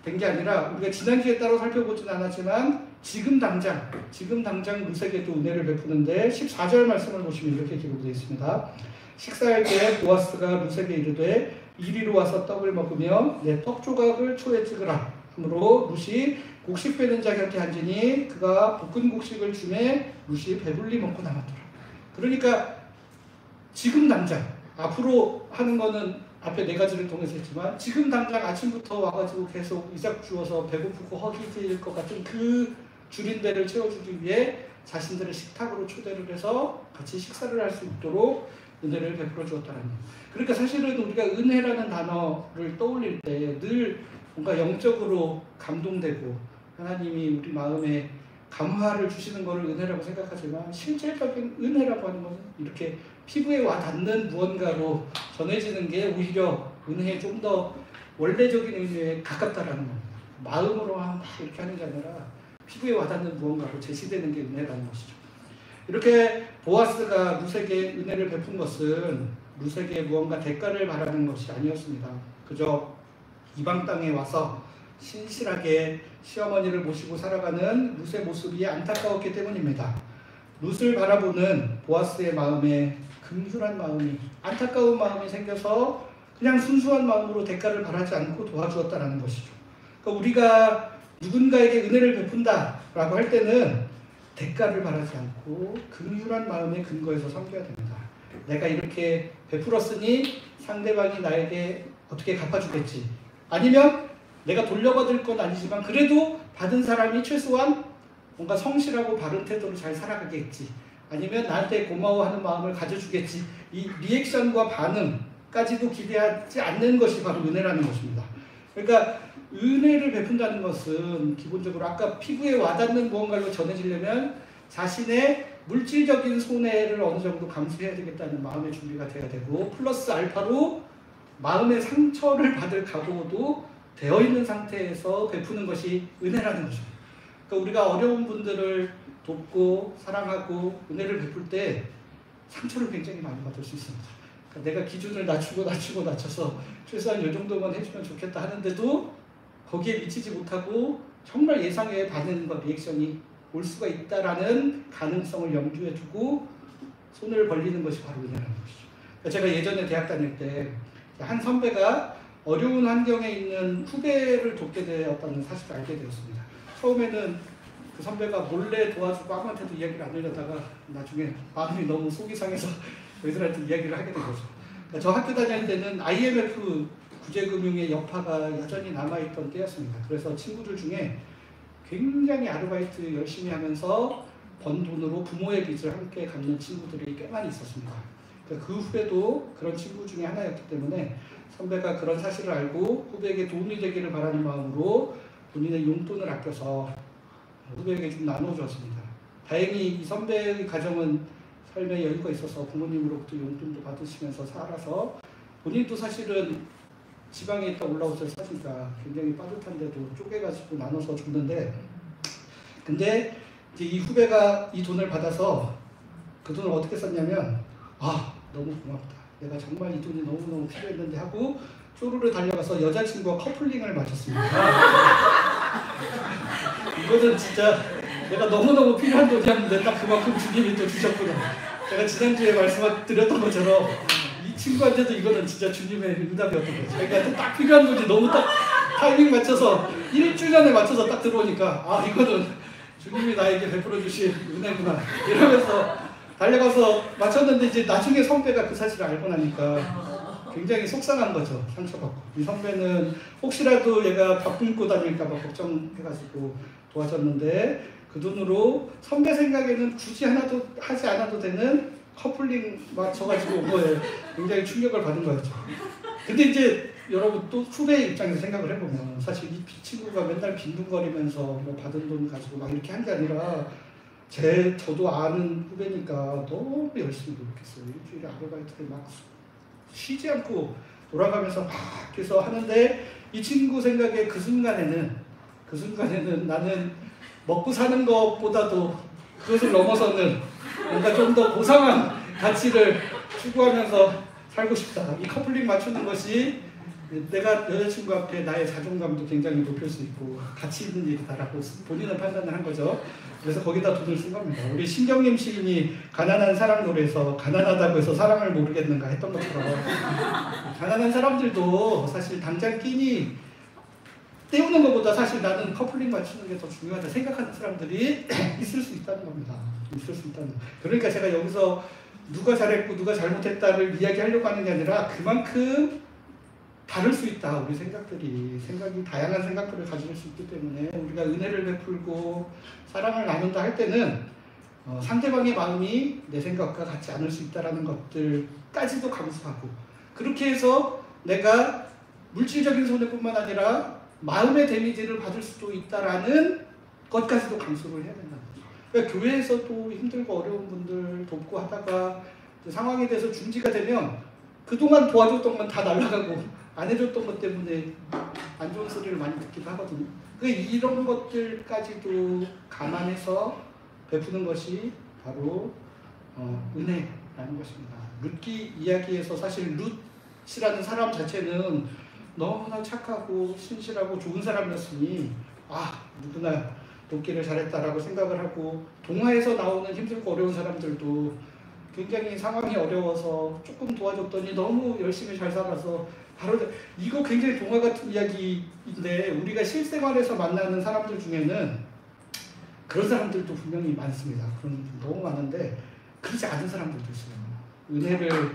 된 게 아니라 우리가 지난주에 따로 살펴보진 않았지만 지금 당장 룻에게도 은혜를 베푸는데 14절 말씀을 보시면 이렇게 기록되어 있습니다. 식사할 때 보아스가 룻에게 이르되 이리로 와서 떡을 먹으며 내 떡 조각을 초에 찍으라 하므로 룻이 곡식 빼는 자 곁에 앉으니 그가 볶은 곡식을 주매 룻이 배불리 먹고 남았더라. 그러니까 지금 당장 앞으로 하는 거는 앞에 네 가지를 통해서 했지만 지금 당장 아침부터 와가지고 계속 이삭 주워서 배고프고 허기질 것 같은 그 줄인 배를 채워주기 위해 자신들의 식탁으로 초대를 해서 같이 식사를 할 수 있도록 은혜를 베풀어 주었다는 것. 그러니까 사실은 우리가 은혜라는 단어를 떠올릴 때 늘 뭔가 영적으로 감동되고 하나님이 우리 마음에 감화를 주시는 것을 은혜라고 생각하지만 실질적인 은혜라고 하는 것은 이렇게 피부에 와 닿는 무언가로 전해지는 게 오히려 은혜에 좀 더 원래적인 의미에 가깝다라는 겁니다. 마음으로 막 이렇게 하는 게 아니라 피부에 와 닿는 무언가로 제시되는 게 은혜라는 것이죠. 이렇게 보아스가 루세게 은혜를 베푼 것은 루세게 무언가 대가를 바라는 것이 아니었습니다. 그저 이방 땅에 와서 신실하게 시어머니를 모시고 살아가는 룻의 모습이 안타까웠기 때문입니다. 룻을 바라보는 보아스의 마음에 긍휼한 마음이, 안타까운 마음이 생겨서 그냥 순수한 마음으로 대가를 바라지 않고 도와주었다는 것이죠. 그러니까 우리가 누군가에게 은혜를 베푼다라고 할 때는 대가를 바라지 않고 긍휼한 마음의 근거에서 섬겨야 됩니다. 내가 이렇게 베풀었으니 상대방이 나에게 어떻게 갚아주겠지. 아니면 내가 돌려받을 건 아니지만 그래도 받은 사람이 최소한 뭔가 성실하고 바른 태도로 잘 살아가겠지. 아니면 나한테 고마워하는 마음을 가져주겠지. 이 리액션과 반응까지도 기대하지 않는 것이 바로 은혜라는 것입니다. 그러니까 은혜를 베푼다는 것은 기본적으로 아까 피부에 와닿는 무언가로 전해지려면 자신의 물질적인 손해를 어느 정도 감수해야 되겠다는 마음의 준비가 돼야 되고 플러스 알파로 마음의 상처를 받을 각오도 되어 있는 상태에서 베푸는 것이 은혜라는 것입니다. 그러니까 우리가 어려운 분들을 돕고 사랑하고 은혜를 베풀 때 상처를 굉장히 많이 받을 수 있습니다. 그러니까 내가 기준을 낮춰서 최소한 이 정도만 해주면 좋겠다 하는데도 거기에 미치지 못하고 정말 예상외의 반응과 리액션이 올 수가 있다라는 가능성을 염두에 두고 손을 벌리는 것이 바로 은혜라는 것이죠. 그러니까 제가 예전에 대학 다닐 때 한 선배가 어려운 환경에 있는 후배를 돕게 되었다는 사실을 알게 되었습니다. 처음에는 그 선배가 몰래 도와주고 아무한테도 이야기를 안 하려다가 나중에 마음이 너무 속이 상해서 저희들한테 이야기를 하게 된 거죠. 그러니까 저 학교 다닐 때는 IMF 구제금융의 여파가 여전히 남아있던 때였습니다. 그래서 친구들 중에 굉장히 아르바이트 열심히 하면서 번 돈으로 부모의 빚을 함께 갚는 친구들이 꽤 많이 있었습니다. 그 후배도 그런 친구 중에 하나였기 때문에 선배가 그런 사실을 알고 후배에게 도움이 되기를 바라는 마음으로 본인의 용돈을 아껴서 후배에게 좀 나눠주었습니다. 다행히 이 선배의 가정은 삶에 여유가 있어서 부모님으로부터 용돈도 받으시면서 살아서 본인도 사실은 지방에 있다 올라오셔서 사니까 굉장히 빠듯한데도 쪼개가지고 나눠서 줬는데 근데 이제 이 후배가 이 돈을 받아서 그 돈을 어떻게 썼냐면 너무 고맙다. 내가 정말 이 돈이 너무너무 필요했는데 하고 쪼르르 달려가서 여자친구와 커플링을 마쳤습니다. 이거는 진짜 내가 너무너무 필요한 돈이었는데 딱 그만큼 주님이 또 주셨구나. 제가 지난주에 말씀드렸던 것처럼 이 친구한테도 이거는 진짜 주님의 응답이었던 거죠. 그러니까 딱 필요한 돈이 너무 딱 타이밍 맞춰서 1주년에 맞춰서 딱 들어오니까 이거는 주님이 나에게 베풀어 주신 은혜구나 이러면서 달려가서 맞췄는데 이제 나중에 선배가 그 사실을 알고 나니까 굉장히 속상한 거죠. 상처받고. 이 선배는 혹시라도 얘가 밥 굶고 다닐까 봐 걱정해가지고 도와줬는데 그 돈으로 선배 생각에는 굳이 하나도 하지 않아도 되는 커플링 맞춰가지고 온 거에 굉장히 충격을 받은 거였죠. 근데 이제 여러분 또 후배의 입장에서 생각을 해보면 사실 이 친구가 맨날 빈둥거리면서 뭐 받은 돈 가지고 막 이렇게 한 게 아니라 저도 아는 후배니까 너무 열심히 노력했어요. 일주일에 아르바이트를 막 쉬지 않고 돌아가면서 막 해서 하는데 이 친구 생각에 그 순간에는 나는 먹고 사는 것보다도 그것을 넘어서는 뭔가 좀 더 고상한 가치를 추구하면서 살고 싶다. 이 커플링 맞추는 것이 내가 여자친구 앞에 나의 자존감도 굉장히 높일 수 있고 가치 있는 일이다라고 본인은 판단을 한 거죠. 그래서 거기다 돈을 쓴 겁니다. 우리 신경림 시인이 가난한 사랑 노래에서 가난하다고 해서 사랑을 모르겠는가 했던 것처럼 가난한 사람들도 사실 당장 끼니 때우는 것보다 사실 나는 커플링 맞추는 게 더 중요하다 생각하는 사람들이 있을 수 있다는 겁니다. 있을 수 있다는. 그러니까 제가 여기서 누가 잘했고 누가 잘못했다를 이야기하려고 하는 게 아니라 그만큼 다를 수 있다. 우리 생각이 다양한 생각들을 가질 수 있기 때문에 우리가 은혜를 베풀고 사랑을 나눈다 할 때는 상대방의 마음이 내 생각과 같지 않을 수 있다는 것들까지도 감수하고, 그렇게 해서 내가 물질적인 손해뿐만 아니라 마음의 데미지를 받을 수도 있다라는 것까지도 감수를 해야 된다는 거죠. 그러니까 교회에서도 힘들고 어려운 분들 돕고 하다가 상황에 대해서 중지가 되면 그동안 도와줬던 건 다 날아가고 안 해줬던 것 때문에 안 좋은 소리를 많이 듣기도 하거든요. 이런 것들까지도 감안해서 베푸는 것이 바로 은혜라는 것입니다. 룻기 이야기에서 사실 룻이라는 사람 자체는 너무나 착하고 신실하고 좋은 사람이었으니 누구나 돕기를 잘했다라고 생각을 하고, 동화에서 나오는 힘들고 어려운 사람들도 굉장히 상황이 어려워서 조금 도와줬더니 너무 열심히 잘 살아서 바로 이거 굉장히 동화 같은 이야기인데, 우리가 실생활에서 만나는 사람들 중에는 그런 사람들도 분명히 많습니다. 그런 분들 너무 많은데 그렇지 않은 사람들도 있어요. 은혜를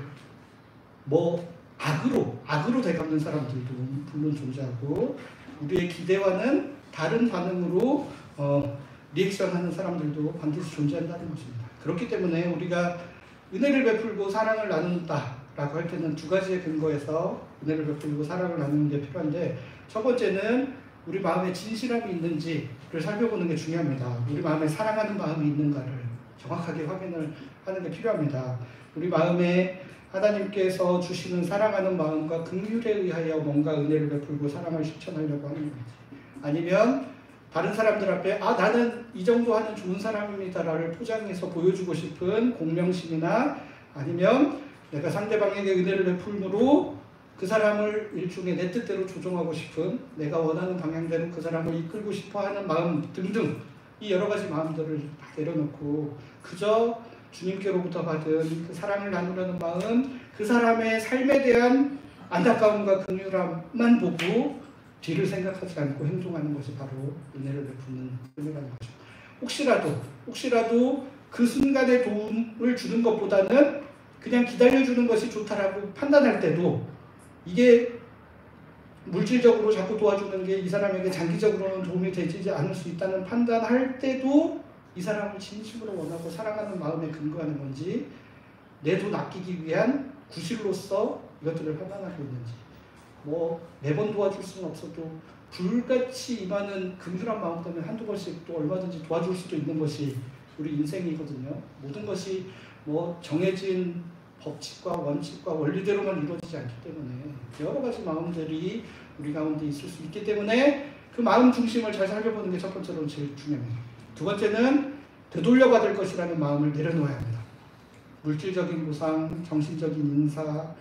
악으로 되갚는 사람들도 물론 존재하고, 우리의 기대와는 다른 반응으로 리액션하는 사람들도 반드시 존재한다는 것입니다. 그렇기 때문에 우리가 은혜를 베풀고 사랑을 나눈다라고 할 때는 두 가지의 근거에서 은혜를 베풀고 사랑을 나누는 게 필요한데, 첫 번째는 우리 마음에 진실함이 있는지를 살펴보는 게 중요합니다. 우리 마음에 사랑하는 마음이 있는가를 정확하게 확인을 하는 게 필요합니다. 우리 마음에 하나님께서 주시는 사랑하는 마음과 긍휼에 의하여 뭔가 은혜를 베풀고 사랑을 실천하려고 하는 건지, 아니면 다른 사람들 앞에 나는 이 정도 하는 좋은 사람입니다라를 포장해서 보여주고 싶은 공명심이나, 아니면 내가 상대방에게 은혜를 베풀므로 그 사람을 일종의 내 뜻대로 조종하고 싶은, 내가 원하는 방향대로 그 사람을 이끌고 싶어 하는 마음 등등, 이 여러 가지 마음들을 다 내려놓고 그저 주님께로부터 받은 그 사랑을 나누려는 마음, 그 사람의 삶에 대한 안타까움과 긍휼함만 보고 뒤를 생각하지 않고 행동하는 것이 바로 은혜를 베푸는 은혜라는 거죠. 혹시라도 그 순간에 도움을 주는 것보다는 그냥 기다려주는 것이 좋다라고 판단할 때도, 이게 물질적으로 자꾸 도와주는 게 이 사람에게 장기적으로는 도움이 되지 않을 수 있다는 판단할 때도 이 사람을 진심으로 원하고 사랑하는 마음에 근거하는 건지, 내 돈 아끼기 위한 구실로서 이것들을 판단하고 있는지, 매번 도와줄 수는 없어도 불같이 임하는 긍휼한 마음 때문에 한두 번씩 또 얼마든지 도와줄 수도 있는 것이 우리 인생이거든요. 모든 것이 정해진 법칙과 원칙과 원리대로만 이루어지지 않기 때문에 여러 가지 마음들이 우리 가운데 있을 수 있기 때문에 그 마음 중심을 잘 살펴보는 게 첫 번째로 제일 중요합니다. 두 번째는 되돌려받을 것이라는 마음을 내려놓아야 합니다. 물질적인 보상, 정신적인 인사,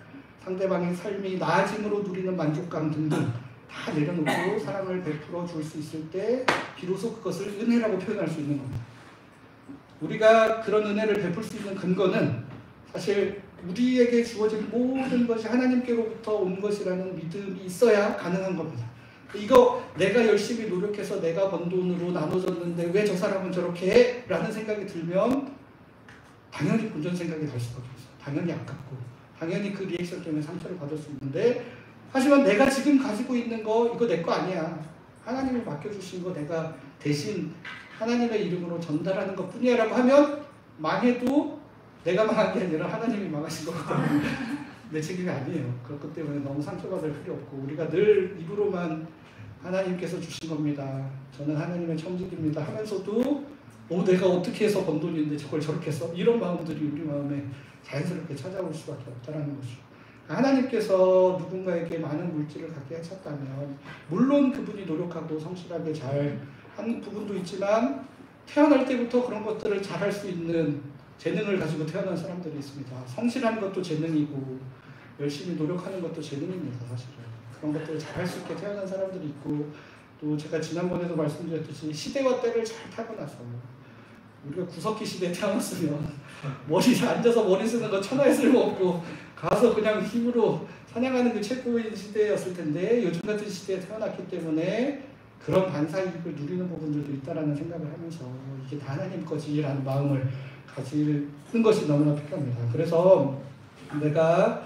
상대방의 삶이 나아짐으로 누리는 만족감 등등 다 내려놓고 사랑을 베풀어 줄 수 있을 때 비로소 그것을 은혜라고 표현할 수 있는 겁니다. 우리가 그런 은혜를 베풀 수 있는 근거는 사실 우리에게 주어진 모든 것이 하나님께로부터 온 것이라는 믿음이 있어야 가능한 겁니다. 이거 내가 열심히 노력해서 내가 번 돈으로 나눠줬는데 왜 저 사람은 저렇게 해? 라는 생각이 들면 당연히 본전 생각이 날 수밖에 없어요. 당연히 아깝고 당연히 그 리액션 때문에 상처를 받을 수 있는데, 하지만 내가 지금 가지고 있는 거 이거 내 거 아니야. 하나님이 맡겨주신 거 내가 대신 하나님의 이름으로 전달하는 것 뿐이야 라고 하면 망해도 내가 망한 게 아니라 하나님이 망하신 거거든요. 내 책임이 아니에요. 그렇기 때문에 너무 상처받을 필요 없고, 우리가 늘 입으로만 하나님께서 주신 겁니다, 저는 하나님의 청지기입니다 하면서도 내가 어떻게 해서 번 돈인데 저걸 저렇게 써? 이런 마음들이 우리 마음에 자연스럽게 찾아올 수밖에 없다는 것이죠. 하나님께서 누군가에게 많은 물질을 갖게 하셨다면 물론 그분이 노력하고 성실하게 잘 하는 부분도 있지만, 태어날 때부터 그런 것들을 잘할 수 있는 재능을 가지고 태어난 사람들이 있습니다. 성실한 것도 재능이고 열심히 노력하는 것도 재능입니다. 사실은 그런 것들을 잘할 수 있게 태어난 사람들이 있고, 또 제가 지난번에도 말씀드렸듯이 시대와 때를 잘 타고나서, 우리가 구석기 시대에 태어났으면 앉아서 머리 쓰는 거 천하에 쓸모없고 가서 그냥 힘으로 사냥하는 게 최고인 시대였을 텐데, 요즘 같은 시대에 태어났기 때문에 그런 반사이익을 누리는 부분들도 있다라는 생각을 하면서 이게 다 하나님 거지라는 마음을 가지는 것이 너무나 필요합니다. 그래서 내가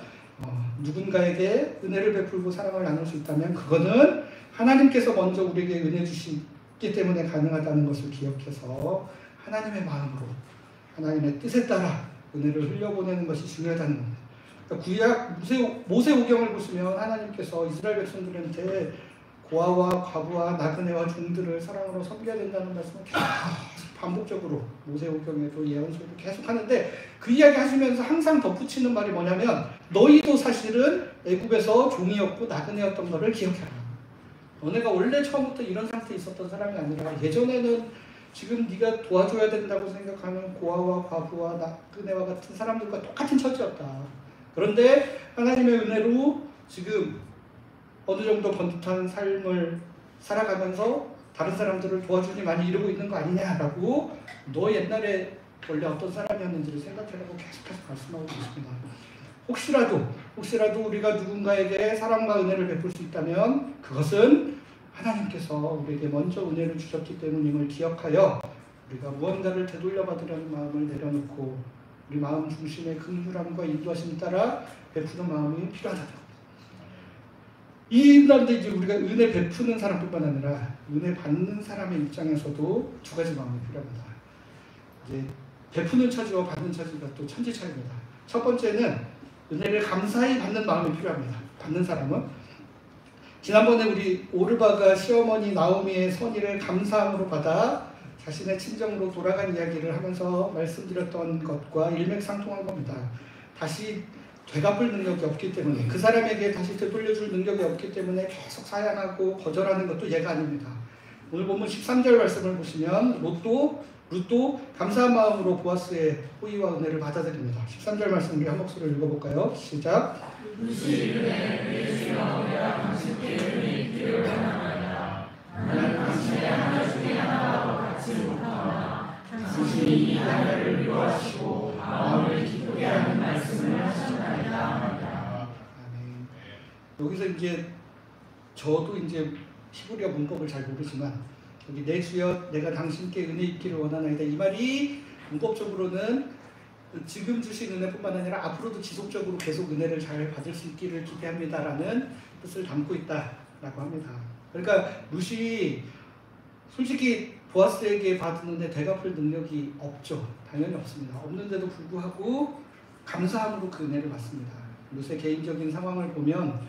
누군가에게 은혜를 베풀고 사랑을 나눌 수 있다면 그거는 하나님께서 먼저 우리에게 은혜 주시기 때문에 가능하다는 것을 기억해서 하나님의 마음으로 하나님의 뜻에 따라 은혜를 흘려보내는 것이 중요하다는 겁니다. 그러니까 구약 모세오경을 보시면 하나님께서 이스라엘 백성들한테 고아와 과부와 나그네와 종들을 사랑으로 섬겨야 된다는 말씀을 계속 반복적으로 모세오경에도 예언서도 계속 하는데 그 이야기 하시면서 항상 덧붙이는 말이 뭐냐면 너희도 사실은 애굽에서 종이었고 나그네였던 것을 기억해라. 너네가 원래 처음부터 이런 상태에 있었던 사람이 아니라 예전에는 지금 네가 도와줘야 된다고 생각하는 고아와 과부와 나그네와 같은 사람들과 똑같은 처지였다. 그런데 하나님의 은혜로 지금 어느 정도 번듯한 삶을 살아가면서 다른 사람들을 도와주니 많이 이루고 있는 거 아니냐라고 너 옛날에 원래 어떤 사람이었는지를 생각해라고 계속해서 말씀하고 있습니다. 혹시라도 우리가 누군가에게 사랑과 은혜를 베풀 수 있다면 그것은 하나님께서 우리에게 먼저 은혜를 주셨기 때문임을 기억하여 우리가 무언가를 되돌려받으려는 마음을 내려놓고 우리 마음 중심의 긍휼함과 인도하심에 따라 베푸는 마음이 필요하다는 겁니다. 이런데 이제 우리가 은혜 베푸는 사람뿐만 아니라 은혜 받는 사람의 입장에서도 두 가지 마음이 필요합니다. 이제 베푸는 처지와 받는 처지가 또 천지 차이입니다. 첫 번째는 은혜를 감사히 받는 마음이 필요합니다. 받는 사람은 지난번에 우리 오르바가 시어머니 나오미의 선의를 감사함으로 받아 자신의 친정으로 돌아간 이야기를 하면서 말씀드렸던 것과 일맥상통한 겁니다. 다시 되갚을 능력이 없기 때문에 그 사람에게 다시 되돌려줄 능력이 없기 때문에 계속 사양하고 거절하는 것도 예가 아닙니다. 오늘 본문 13절 말씀을 보시면 룻도 감사한 마음으로 보아스의 호의와 은혜를 받아들입니다. 13절 말씀 우리 한 목소리로 읽어볼까요? 시작. 당신이 이 나라를 위로하시고 마음을 기쁘게 하는 말씀을 하셨나이다. 아멘. 여기서 이제 저도 이제 히브리어 문법을 잘 모르지만 여기 내 주여 내가 당신께 은혜 있기를 원하나이다 이 말이 문법적으로는 지금 주신 은혜뿐만 아니라 앞으로도 지속적으로 계속 은혜를 잘 받을 수 있기를 기대합니다라는 뜻을 담고 있다라고 합니다. 그러니까 룻이 솔직히 보아스에게 받았는데 되갚을 능력이 없죠. 당연히 없습니다. 없는데도 불구하고 감사함으로 그 은혜를 받습니다. 룻의 개인적인 상황을 보면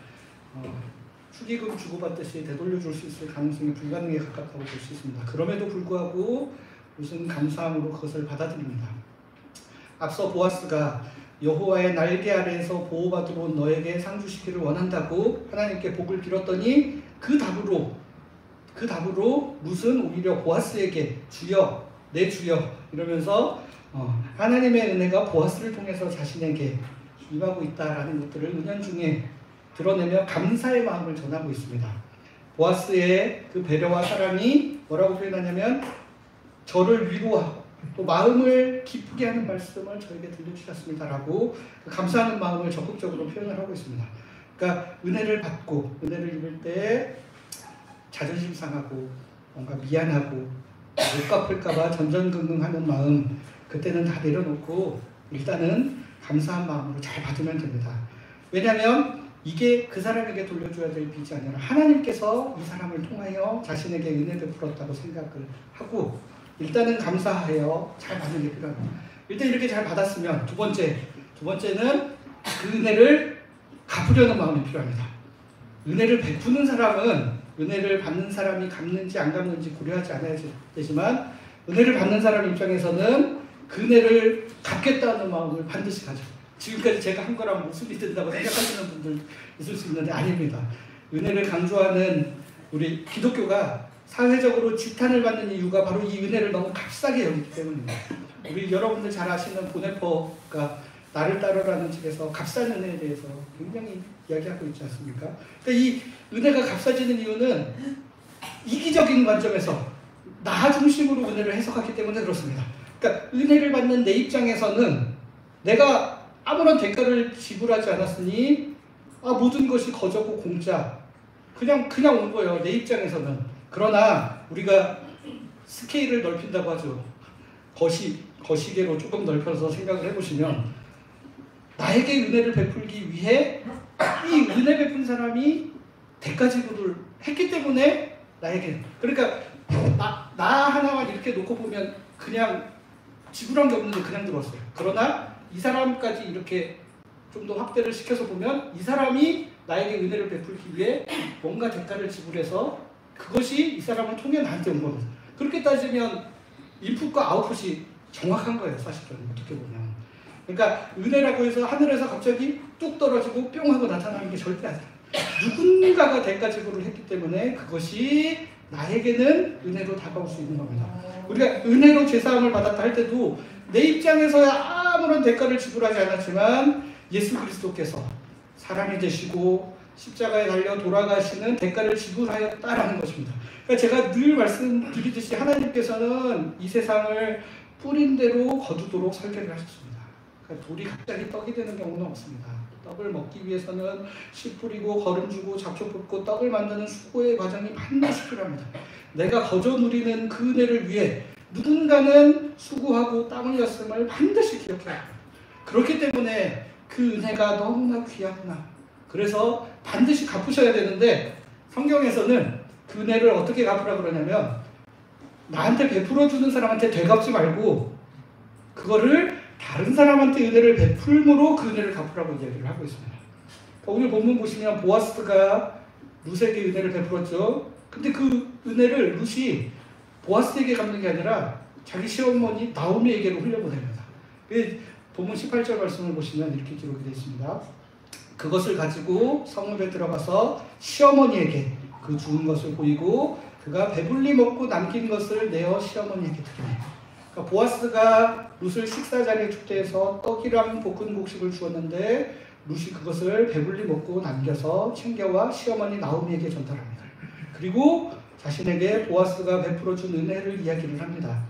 축의금 주고받듯이 되돌려줄 수 있을 가능성이 불가능에 가깝다고 볼 수 있습니다. 그럼에도 불구하고 룻은 감사함으로 그것을 받아들입니다. 앞서 보아스가 여호와의 날개 아래에서 보호받으러 온 너에게 상 주시기를 원한다고 하나님께 복을 빌었더니 그 답으로 룻은 오히려 보아스에게 주여 내 주여 이러면서 하나님의 은혜가 보아스를 통해서 자신에게 임하고 있다라는 것들을 은연중에 드러내며 감사의 마음을 전하고 있습니다. 보아스의 그 배려와 사랑이 뭐라고 표현하냐면 저를 위로하고 또 마음을 기쁘게 하는 말씀을 저에게 들려주셨습니다라고 그 감사하는 마음을 적극적으로 표현을 하고 있습니다. 그러니까 은혜를 받고 은혜를 입을 때 자존심 상하고 뭔가 미안하고 못 갚을까봐 전전긍긍하는 마음 그때는 다 내려놓고 일단은 감사한 마음으로 잘 받으면 됩니다. 왜냐하면 이게 그 사람에게 돌려줘야 될 빚이 아니라 하나님께서 이 사람을 통하여 자신에게 은혜 베풀었다고 생각을 하고 일단은 감사하여 잘 받는 게 필요합니다. 일단 이렇게 잘 받았으면 두 번째는 그 은혜를 갚으려는 마음이 필요합니다. 은혜를 베푸는 사람은 은혜를 받는 사람이 갚는지 안 갚는지 고려하지 않아야 되지만 은혜를 받는 사람 입장에서는 그 은혜를 갚겠다는 마음을 반드시 가져. 지금까지 제가 한 거랑 무슨 된다고 생각하시는 분들 있을 수 있는데 아닙니다. 은혜를 강조하는 우리 기독교가 사회적으로 지탄을 받는 이유가 바로 이 은혜를 너무 값싸게 여기기 때문입니다. 우리 여러분들 잘 아시는 보네퍼가 나를 따르라는 책에서 값싼 은혜에 대해서 굉장히 이야기하고 있지 않습니까? 그러니까 이 은혜가 값싸지는 이유는 이기적인 관점에서 나 중심으로 은혜를 해석하기 때문에 그렇습니다. 그러니까 은혜를 받는 내 입장에서는 내가 아무런 대가를 지불하지 않았으니 모든 것이 거저고 공짜 그냥 온 거예요. 내 입장에서는. 그러나 우리가 스케일을 넓힌다고 하죠. 거시계로 조금 넓혀서 생각을 해보시면 나에게 은혜를 베풀기 위해 이 은혜 베푼 사람이 대가 지불을 했기 때문에 나에게 그러니까 나 하나만 이렇게 놓고 보면 그냥 지불한 게 없는데 그냥 들어왔어요. 그러나 이 사람까지 이렇게 좀 더 확대를 시켜서 보면 이 사람이 나에게 은혜를 베풀기 위해 뭔가 대가를 지불해서 그것이 이 사람을 통해 나한테 온 겁니다. 그렇게 따지면 인풋과 아웃풋이 정확한 거예요. 사실은 어떻게 보면. 그러니까 은혜라고 해서 하늘에서 갑자기 뚝 떨어지고 뿅 하고 나타나는 게 절대 아니에요. 누군가가 대가 지불을 했기 때문에 그것이 나에게는 은혜로 다가올 수 있는 겁니다. 우리가 은혜로 죄사함을 받았다 할 때도 내 입장에서야 아무런 대가를 지불하지 않았지만 예수 그리스도께서 사람이 되시고 십자가에 달려 돌아가시는 대가를 지불하였다라는 것입니다. 그러니까 제가 늘 말씀드리듯이 하나님께서는 이 세상을 뿌린 대로 거두도록 설계를 하셨습니다. 그러니까 돌이 갑자기 떡이 되는 경우는 없습니다. 떡을 먹기 위해서는 씨 뿌리고 거름 주고 잡초 뽑고 떡을 만드는 수고의 과정이 반드시 필요합니다. 내가 거저 누리는 그 은혜를 위해 누군가는 수고하고 땀 흘렸음을 반드시 기억해야 합니다. 그렇기 때문에 그 은혜가 너무나 귀하구나. 그래서 반드시 갚으셔야 되는데 성경에서는 그 은혜를 어떻게 갚으라 그러냐면 나한테 베풀어 주는 사람한테 되갚지 말고 그거를 다른 사람한테 은혜를 베풀므로 그 은혜를 갚으라고 이야기를 하고 있습니다. 오늘 본문 보시면 보아스가 룻에게 은혜를 베풀었죠. 근데 그 은혜를 룻이 보아스에게 갚는 게 아니라 자기 시어머니 나오미에게로 흘려보냅니다. 본문 18절 말씀을 보시면 이렇게 기록이 되어 있습니다. 그것을 가지고 성읍에 들어가서 시어머니에게 그 주운 것을 보이고 그가 배불리 먹고 남긴 것을 내어 시어머니에게 드리니. 그러니까 보아스가 룻을 식사 자리에 축제해서 떡이랑 볶은 곡식을 주었는데 룻이 그것을 배불리 먹고 남겨서 챙겨와 시어머니 나오미에게 전달합니다. 그리고 자신에게 보아스가 베풀어 준 은혜를 이야기를 합니다.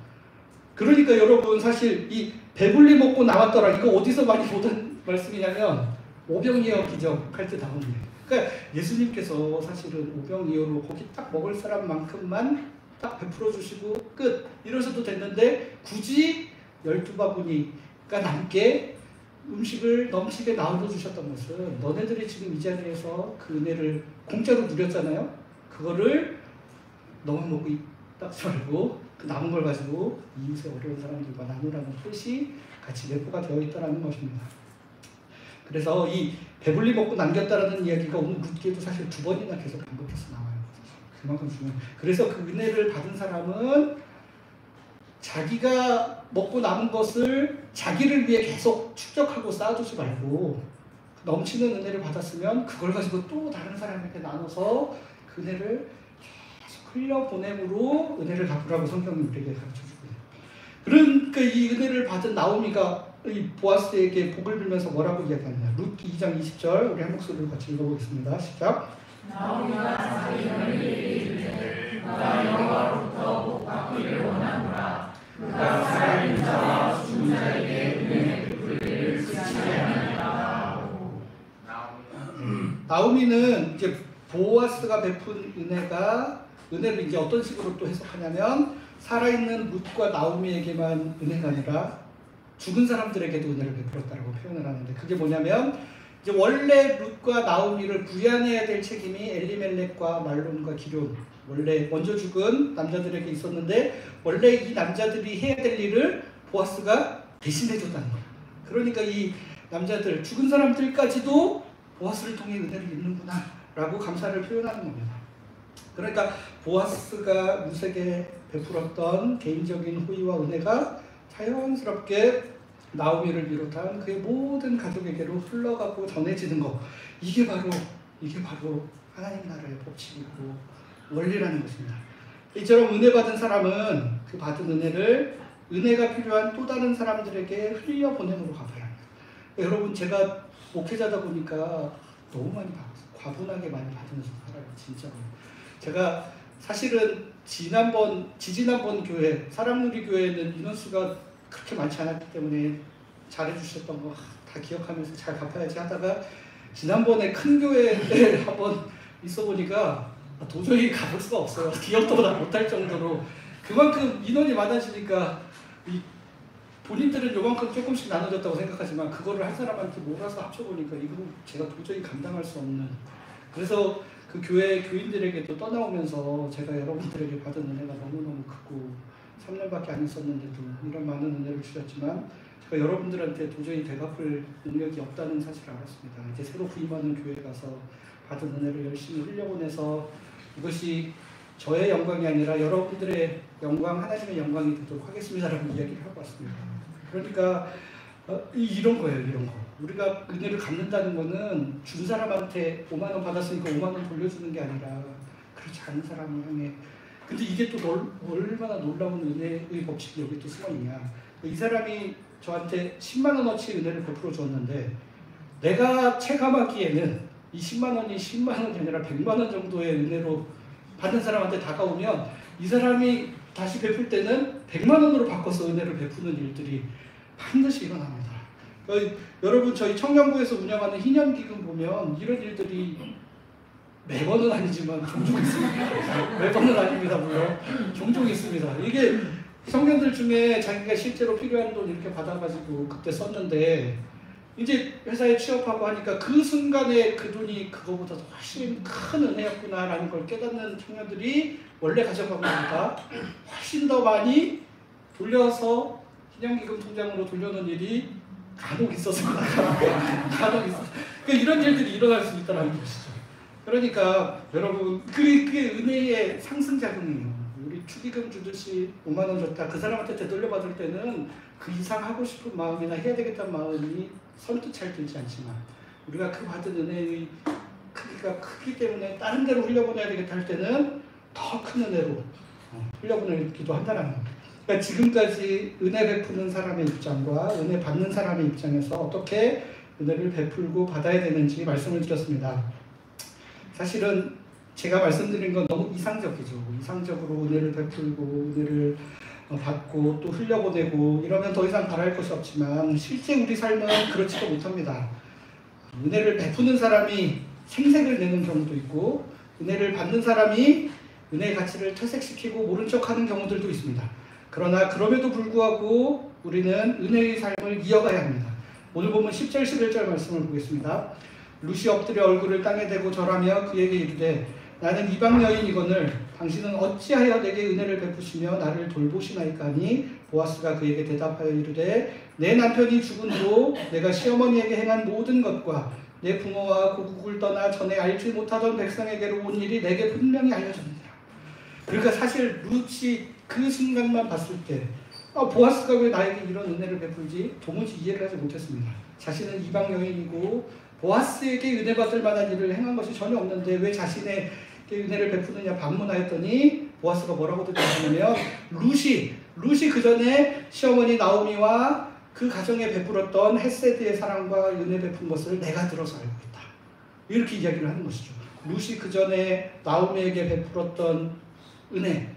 그러니까 여러분 사실 이 배불리 먹고 나왔더라 이거 어디서 많이 보던 말씀이냐면 오병이어 기적 할 때 나오는 거예요. 그러니까 예수님께서 사실은 오병이어로 거기 딱 먹을 사람만큼만 딱 베풀어 주시고 끝 이러셔도 됐는데 굳이 12바구니가 남게 음식을 넘치게 나눠 주셨던 것은 너네들이 지금 이 자리에서 그 은혜를 공짜로 누렸잖아요. 그거를 너무 먹고 닦지 말고 그 남은 걸 가지고 이웃의 어려운 사람들과 나누라는 뜻이 같이 내포가 되어 있다는 것입니다. 그래서 이 배불리 먹고 남겼다라는 이야기가 오늘 룻기에도 사실 2번이나 계속 반복해서 나와요. 그만큼 중요해요. 그래서 그 은혜를 받은 사람은 자기가 먹고 남은 것을 자기를 위해 계속 축적하고 쌓아두지 말고 넘치는 은혜를 받았으면 그걸 가지고 또 다른 사람에게 나눠서 그 은혜를 계속 흘려보냄으로 은혜를 갚으라고 성경이 우리에게 가르쳐주고 있어요. 그러니까 이 은혜를 받은 나오미가 이 보아스에게 복을 빌면서 뭐라고 이야기하느냐. 룻 2장 20절 우리 한 목소리로 같이 읽어보겠습니다. 시작. 나오미가 자기 며느리에게 이르되 그가 여호와로부터 복 받기를 원하노라. 그가 살아있는 자와 죽은 자에게 은혜를 베풀기를 지시하니라. 나오미는 이제 보아스가 베푼 은혜를 이제 어떤 식으로 또 해석하냐면 살아있는 룻과 나오미에게만 은혜가 아니라 죽은 사람들에게도 은혜를 베풀었다라고 표현을 하는데 그게 뭐냐면 이제 원래 룻과 나오미를 구해내야 될 책임이 엘리멜렉과 말론과 기럐 원래 먼저 죽은 남자들에게 있었는데 원래 이 남자들이 해야 될 일을 보아스가 대신해 줬다는 거예요. 그러니까 이 남자들 죽은 사람들까지도 보아스를 통해 은혜를 입는구나 라고 감사를 표현하는 겁니다. 그러니까 보아스가 룻에게 베풀었던 개인적인 호의와 은혜가 자연스럽게 나오미를 비롯한 그의 모든 가족에게로 흘러가고 전해지는 것 이게 바로 하나님 나라의 법칙이고 원리라는 것입니다. 이처럼 은혜 받은 사람은 그 받은 은혜를 은혜가 필요한 또 다른 사람들에게 흘려보냄으로 갚아야 합니다. 여러분 제가 목회자다 보니까 너무 많이 받았어요. 과분하게 많이 받으면서 살아요. 진짜로. 제가 사실은 지지난번 교회 사랑누리 교회는 인원수가 그렇게 많지 않았기 때문에 잘해주셨던 거 다 기억하면서 잘 갚아야지 하다가 지난번에 큰 교회에 한번 있어 보니까 도저히 갚을 수가 없어요. 기억도 못할 정도로 그만큼 인원이 많아지니까 본인들은 요만큼 조금씩 나눠졌다고 생각하지만 그거를 한 사람한테 몰아서 합쳐보니까 이거 제가 도저히 감당할 수 없는 그래서 그 교회 교인들에게도 떠나오면서 제가 여러분들에게 받은 은혜가 너무너무 크고 3년밖에 안 있었는데도 이런 많은 은혜를 주셨지만 제가 여러분들한테 도저히 되갚을 능력이 없다는 사실을 알았습니다. 이제 새로 부임하는 교회에 가서 받은 은혜를 열심히 흘려보내서 이것이 저의 영광이 아니라 여러분들의 영광, 하나님의 영광이 되도록 하겠습니다라고 이야기를 하고 왔습니다. 그러니까 이런 거예요. 이런 거. 우리가 은혜를 갚는다는 거는 준 사람한테 5만 원 받았으니까 5만 원 돌려주는 게 아니라 그렇지 않은 사람을 향해. 근데 이게 또 얼마나 놀라운 은혜의 법칙이 여기 또 숨어있냐. 이 사람이 저한테 10만 원어치 은혜를 베풀어 줬는데 내가 체감하기에는 이 10만 원이 10만 원이 아니라 100만 원 정도의 은혜로 받는 사람한테 다가오면 이 사람이 다시 베풀 때는 100만 원으로 바꿔서 은혜를 베푸는 일들이 반드시 일어납니다. 여러분 저희 청년부에서 운영하는 희년기금 보면 이런 일들이 매번은 아니지만 종종 있습니다. 매번은 아닙니다. 물론 종종 있습니다. 이게 청년들 중에 자기가 실제로 필요한 돈 이렇게 받아가지고 그때 썼는데 이제 회사에 취업하고 하니까 그 순간에 그 돈이 그거보다 훨씬 큰 은혜였구나라는 걸 깨닫는 청년들이 원래 가져가고 보다 훨씬 더 많이 돌려서 희년기금 통장으로 돌려놓은 일이 간혹 있어서 간혹 있어서 그러니까 이런 일들이 일어날 수 있다는 것이죠. 그러니까 여러분 그게 은혜의 상승작용이에요. 우리 축의금 주듯이 5만 원 줬다. 그 사람한테 되돌려 받을 때는 그 이상 하고 싶은 마음이나 해야 되겠다는 마음이 선뜻 잘 들지 않지만 우리가 그 받은 은혜의 크기가 크기 때문에 다른 데로 흘려보내야 되겠다 할 때는 더 큰 은혜로 흘려보내기도 한다는 겁니다. 그러니까 지금까지 은혜 베푸는 사람의 입장과 은혜 받는 사람의 입장에서 어떻게 은혜를 베풀고 받아야 되는지 말씀을 드렸습니다. 사실은 제가 말씀드린 건 너무 이상적이죠. 이상적으로 은혜를 베풀고 은혜를 받고 또 흘려보내고 이러면 더 이상 바랄 것이 없지만 실제 우리 삶은 그렇지도 못합니다. 은혜를 베푸는 사람이 생색을 내는 경우도 있고 은혜를 받는 사람이 은혜의 가치를 퇴색시키고 모른 척하는 경우들도 있습니다. 그러나 그럼에도 불구하고 우리는 은혜의 삶을 이어가야 합니다. 오늘 보면 10절 11절 말씀을 보겠습니다. 룻이 엎드려 얼굴을 땅에 대고 절하며 그에게 이르되 나는 이방 여인이거늘 당신은 어찌하여 내게 은혜를 베푸시며 나를 돌보시나이까 하니 보아스가 그에게 대답하여 이르되 내 남편이 죽은 후 내가 시어머니에게 행한 모든 것과 내 부모와 고국을 떠나 전에 알지 못하던 백성에게로 온 일이 내게 분명히 알려졌느니라. 그러니까 사실 룻이 그 순간만 봤을 때 보아스가 왜 나에게 이런 은혜를 베풀지 도무지 이해를 하지 못했습니다. 자신은 이방 여인이고 보아스에게 은혜 받을 만한 일을 행한 것이 전혀 없는데 왜 자신에게 은혜를 베푸느냐 반문하였더니 보아스가 뭐라고 대답하냐면 룻이 그 전에 시어머니 나오미와 그 가정에 베풀었던 헤세드의 사랑과 은혜 베푼 것을 내가 들어서 알고 있다. 이렇게 이야기를 하는 것이죠. 룻이 그 전에 나오미에게 베풀었던 은혜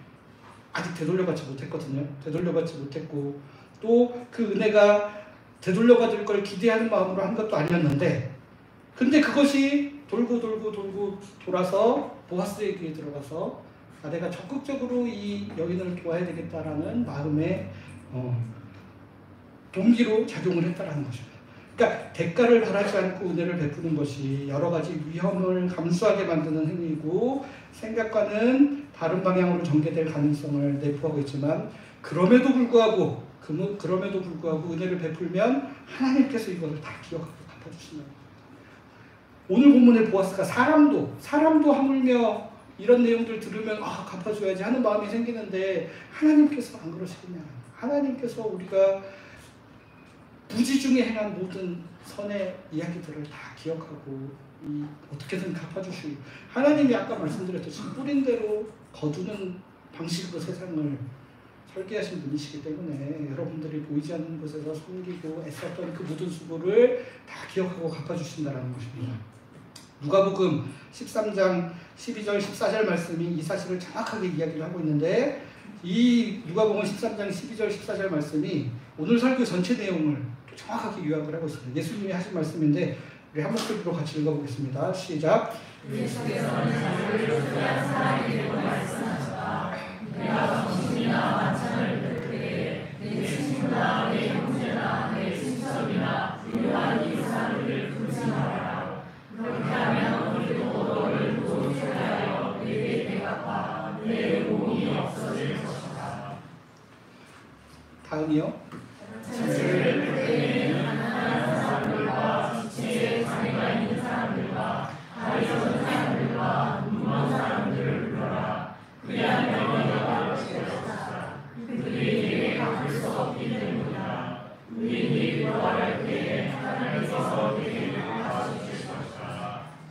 아직 되돌려받지 못했거든요. 되돌려받지 못했고 또 그 은혜가 되돌려받을 걸 기대하는 마음으로 한 것도 아니었는데 근데 그것이 돌고 돌아서 보아스에게 들어가서 내가 적극적으로 이 여인을 도와야 되겠다라는 마음의 동기로 작용을 했다라는 것입니다. 그러니까 대가를 바라지 않고 은혜를 베푸는 것이 여러 가지 위험을 감수하게 만드는 행위이고 생각과는 다른 방향으로 전개될 가능성을 내포하고 있지만 그럼에도 불구하고 은혜를 베풀면 하나님께서 이것을 다 기억하고 갚아주신다는 겁니다. 오늘 본문의 보아스가 사람도 하물며 이런 내용들 들으면 갚아줘야지 하는 마음이 생기는데 하나님께서 안 그러시겠냐. 하나님께서 우리가 부지 중에 행한 모든 선의 이야기들을 다 기억하고 어떻게든 갚아주시고 하나님이 아까 말씀드렸듯이 뿌린 대로 거두는 방식으로 세상을 설계하신 분이시기 때문에 여러분들이 보이지 않는 곳에서 섬기고 애썼던 그 모든 수고를 다 기억하고 갚아주신다는 것입니다. 누가복음 13장 12절 14절 말씀이 이 사실을 정확하게 이야기를 하고 있는데 이 누가복음 13장 12절 14절 말씀이 오늘 설교 전체 내용을 정확하게 요약을 하고 있습니다. 예수님이 하신 말씀인데 우리 한 목소리로 같이 읽어보겠습니다. 시작. 예수께서는 자기를 위한 사람에게 말씀하셨다. 내가 정신이나 만찬을 베풀게 내 친구나 내 형제나 내 친척이나 유한 이웃사람을 굴지 말아라. 그렇게 하면 우리도 너를 도둑하여 내게 대갚아 내 몸이 없어질 것이다. 마음이요?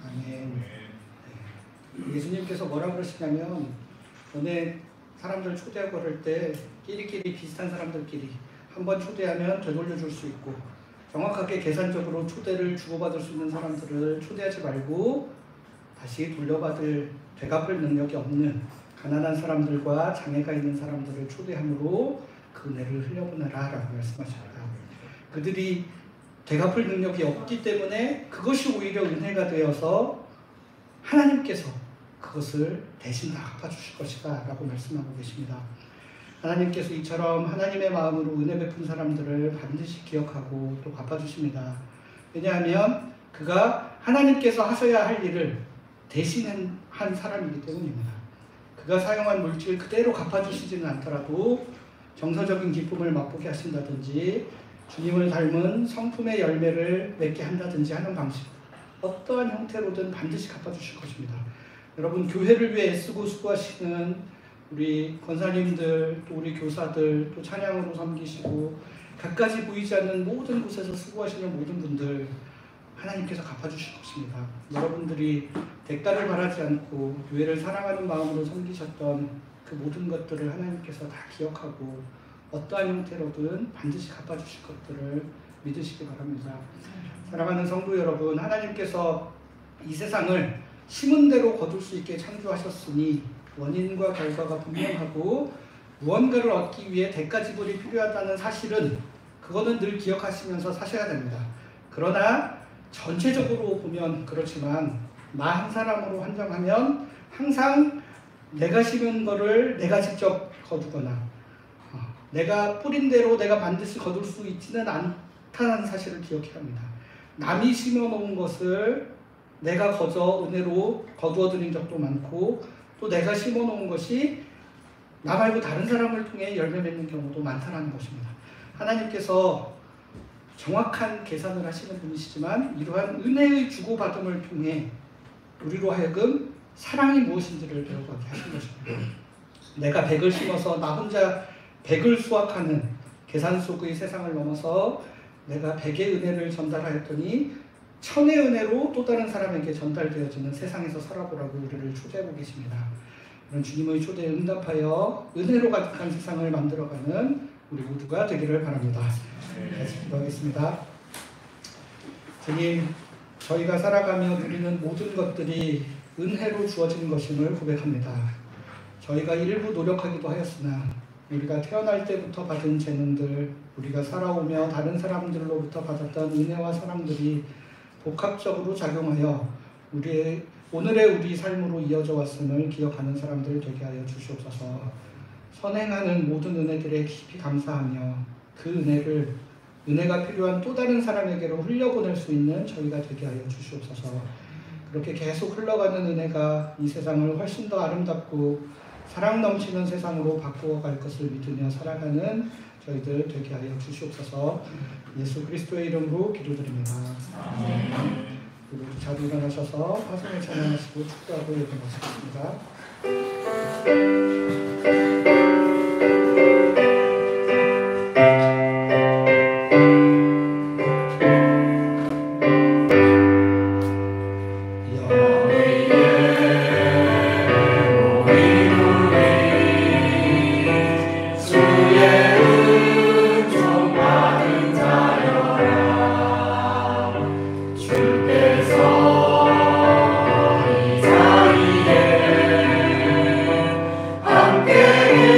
아멘. 예수님께서 뭐라 그러시냐면 전에 사람들 초대하고 그럴 때 끼리끼리 비슷한 사람들끼리 한번 초대하면 되돌려 줄 수 있고 정확하게 계산적으로 초대를 주고받을 수 있는 사람들을 초대하지 말고 다시 돌려받을 되갚을 능력이 없는 가난한 사람들과 장애가 있는 사람들을 초대함으로 그 은혜를 흘려보내라 라고 말씀하십니다. 그들이 되갚을 능력이 없기 때문에 그것이 오히려 은혜가 되어서 하나님께서 그것을 대신 다 갚아주실 것이다 라고 말씀하고 계십니다. 하나님께서 이처럼 하나님의 마음으로 은혜 베푼 사람들을 반드시 기억하고 또 갚아주십니다. 왜냐하면 그가 하나님께서 하셔야 할 일을 대신한 사람이기 때문입니다. 그가 사용한 물질 그대로 갚아주시지는 않더라도 정서적인 기쁨을 맛보게 하신다든지 주님을 닮은 성품의 열매를 맺게 한다든지 하는 방식, 어떠한 형태로든 반드시 갚아주실 것입니다. 여러분, 교회를 위해 애쓰고 수고하시는 우리 권사님들, 또 우리 교사들, 또 찬양으로 섬기시고 갖가지 보이지 않는 모든 곳에서 수고하시는 모든 분들 하나님께서 갚아주실 것입니다. 여러분들이 대가를 바라지 않고 교회를 사랑하는 마음으로 섬기셨던 그 모든 것들을 하나님께서 다 기억하고 어떠한 형태로든 반드시 갚아주실 것들을 믿으시기 바랍니다. 사랑하는 성도 여러분, 하나님께서 이 세상을 심은 대로 거둘 수 있게 창조하셨으니 원인과 결과가 분명하고 무언가를 얻기 위해 대가 지불이 필요하다는 사실은 그거는 늘 기억하시면서 사셔야 됩니다. 그러나 전체적으로 보면 그렇지만 나 한 사람으로 한정하면 항상 내가 심은 거를 내가 직접 거두거나 내가 뿌린 대로 내가 반드시 거둘 수 있지는 않다는 사실을 기억해야 합니다. 남이 심어놓은 것을 내가 거저 은혜로 거두어드린 적도 많고 또 내가 심어놓은 것이 나 말고 다른 사람을 통해 열매 맺는 경우도 많다는 것입니다. 하나님께서 정확한 계산을 하시는 분이시지만 이러한 은혜의 주고받음을 통해 우리로 하여금 사랑이 무엇인지를 배워가게 하신 것입니다. 내가 100을 심어서 나 혼자 100을 수확하는 계산 속의 세상을 넘어서 내가 100의 은혜를 전달하였더니 1000의 은혜로 또 다른 사람에게 전달되어지는 세상에서 살아보라고 우리를 초대하고 계십니다. 이런 주님의 초대에 응답하여 은혜로 가득한 세상을 만들어가는 우리 모두가 되기를 바랍니다. 같이 기도하겠습니다. 주님, 저희가 살아가며 누리는 모든 것들이 은혜로 주어진 것임을 고백합니다. 저희가 일부 노력하기도 하였으나 우리가 태어날 때부터 받은 재능들, 우리가 살아오며 다른 사람들로부터 받았던 은혜와 사랑들이 복합적으로 작용하여 오늘의 우리 삶으로 이어져 왔음을 기억하는 사람들 되게 하여 주시옵소서. 선행하는 모든 은혜들에 깊이 감사하며 그 은혜가 필요한 또 다른 사람에게로 흘려보낼 수 있는 저희가 되게 하여 주시옵소서. 그렇게 계속 흘러가는 은혜가 이 세상을 훨씬 더 아름답고 사랑 넘치는 세상으로 바꾸어갈 것을 믿으며 살아가는 저희들 되게 하여 주시옵소서. 예수 그리스도의 이름으로 기도드립니다. 우리 자주 일어나셔서 화성을 찬양하시고 축도하고 예배하시겠습니다. 주께서 이 자리에 함께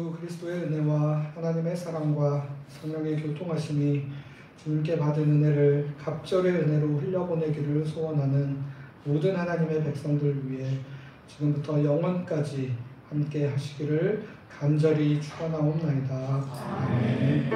예수 그리스도의 은혜와 하나님의 사랑과 성령의 교통하심이 주님께 받은 은혜를 갑절의 은혜로 흘려보내기를 소원하는 모든 하나님의 백성들 위해 지금부터 영원까지 함께 하시기를 간절히 축원하옵나이다. 아멘.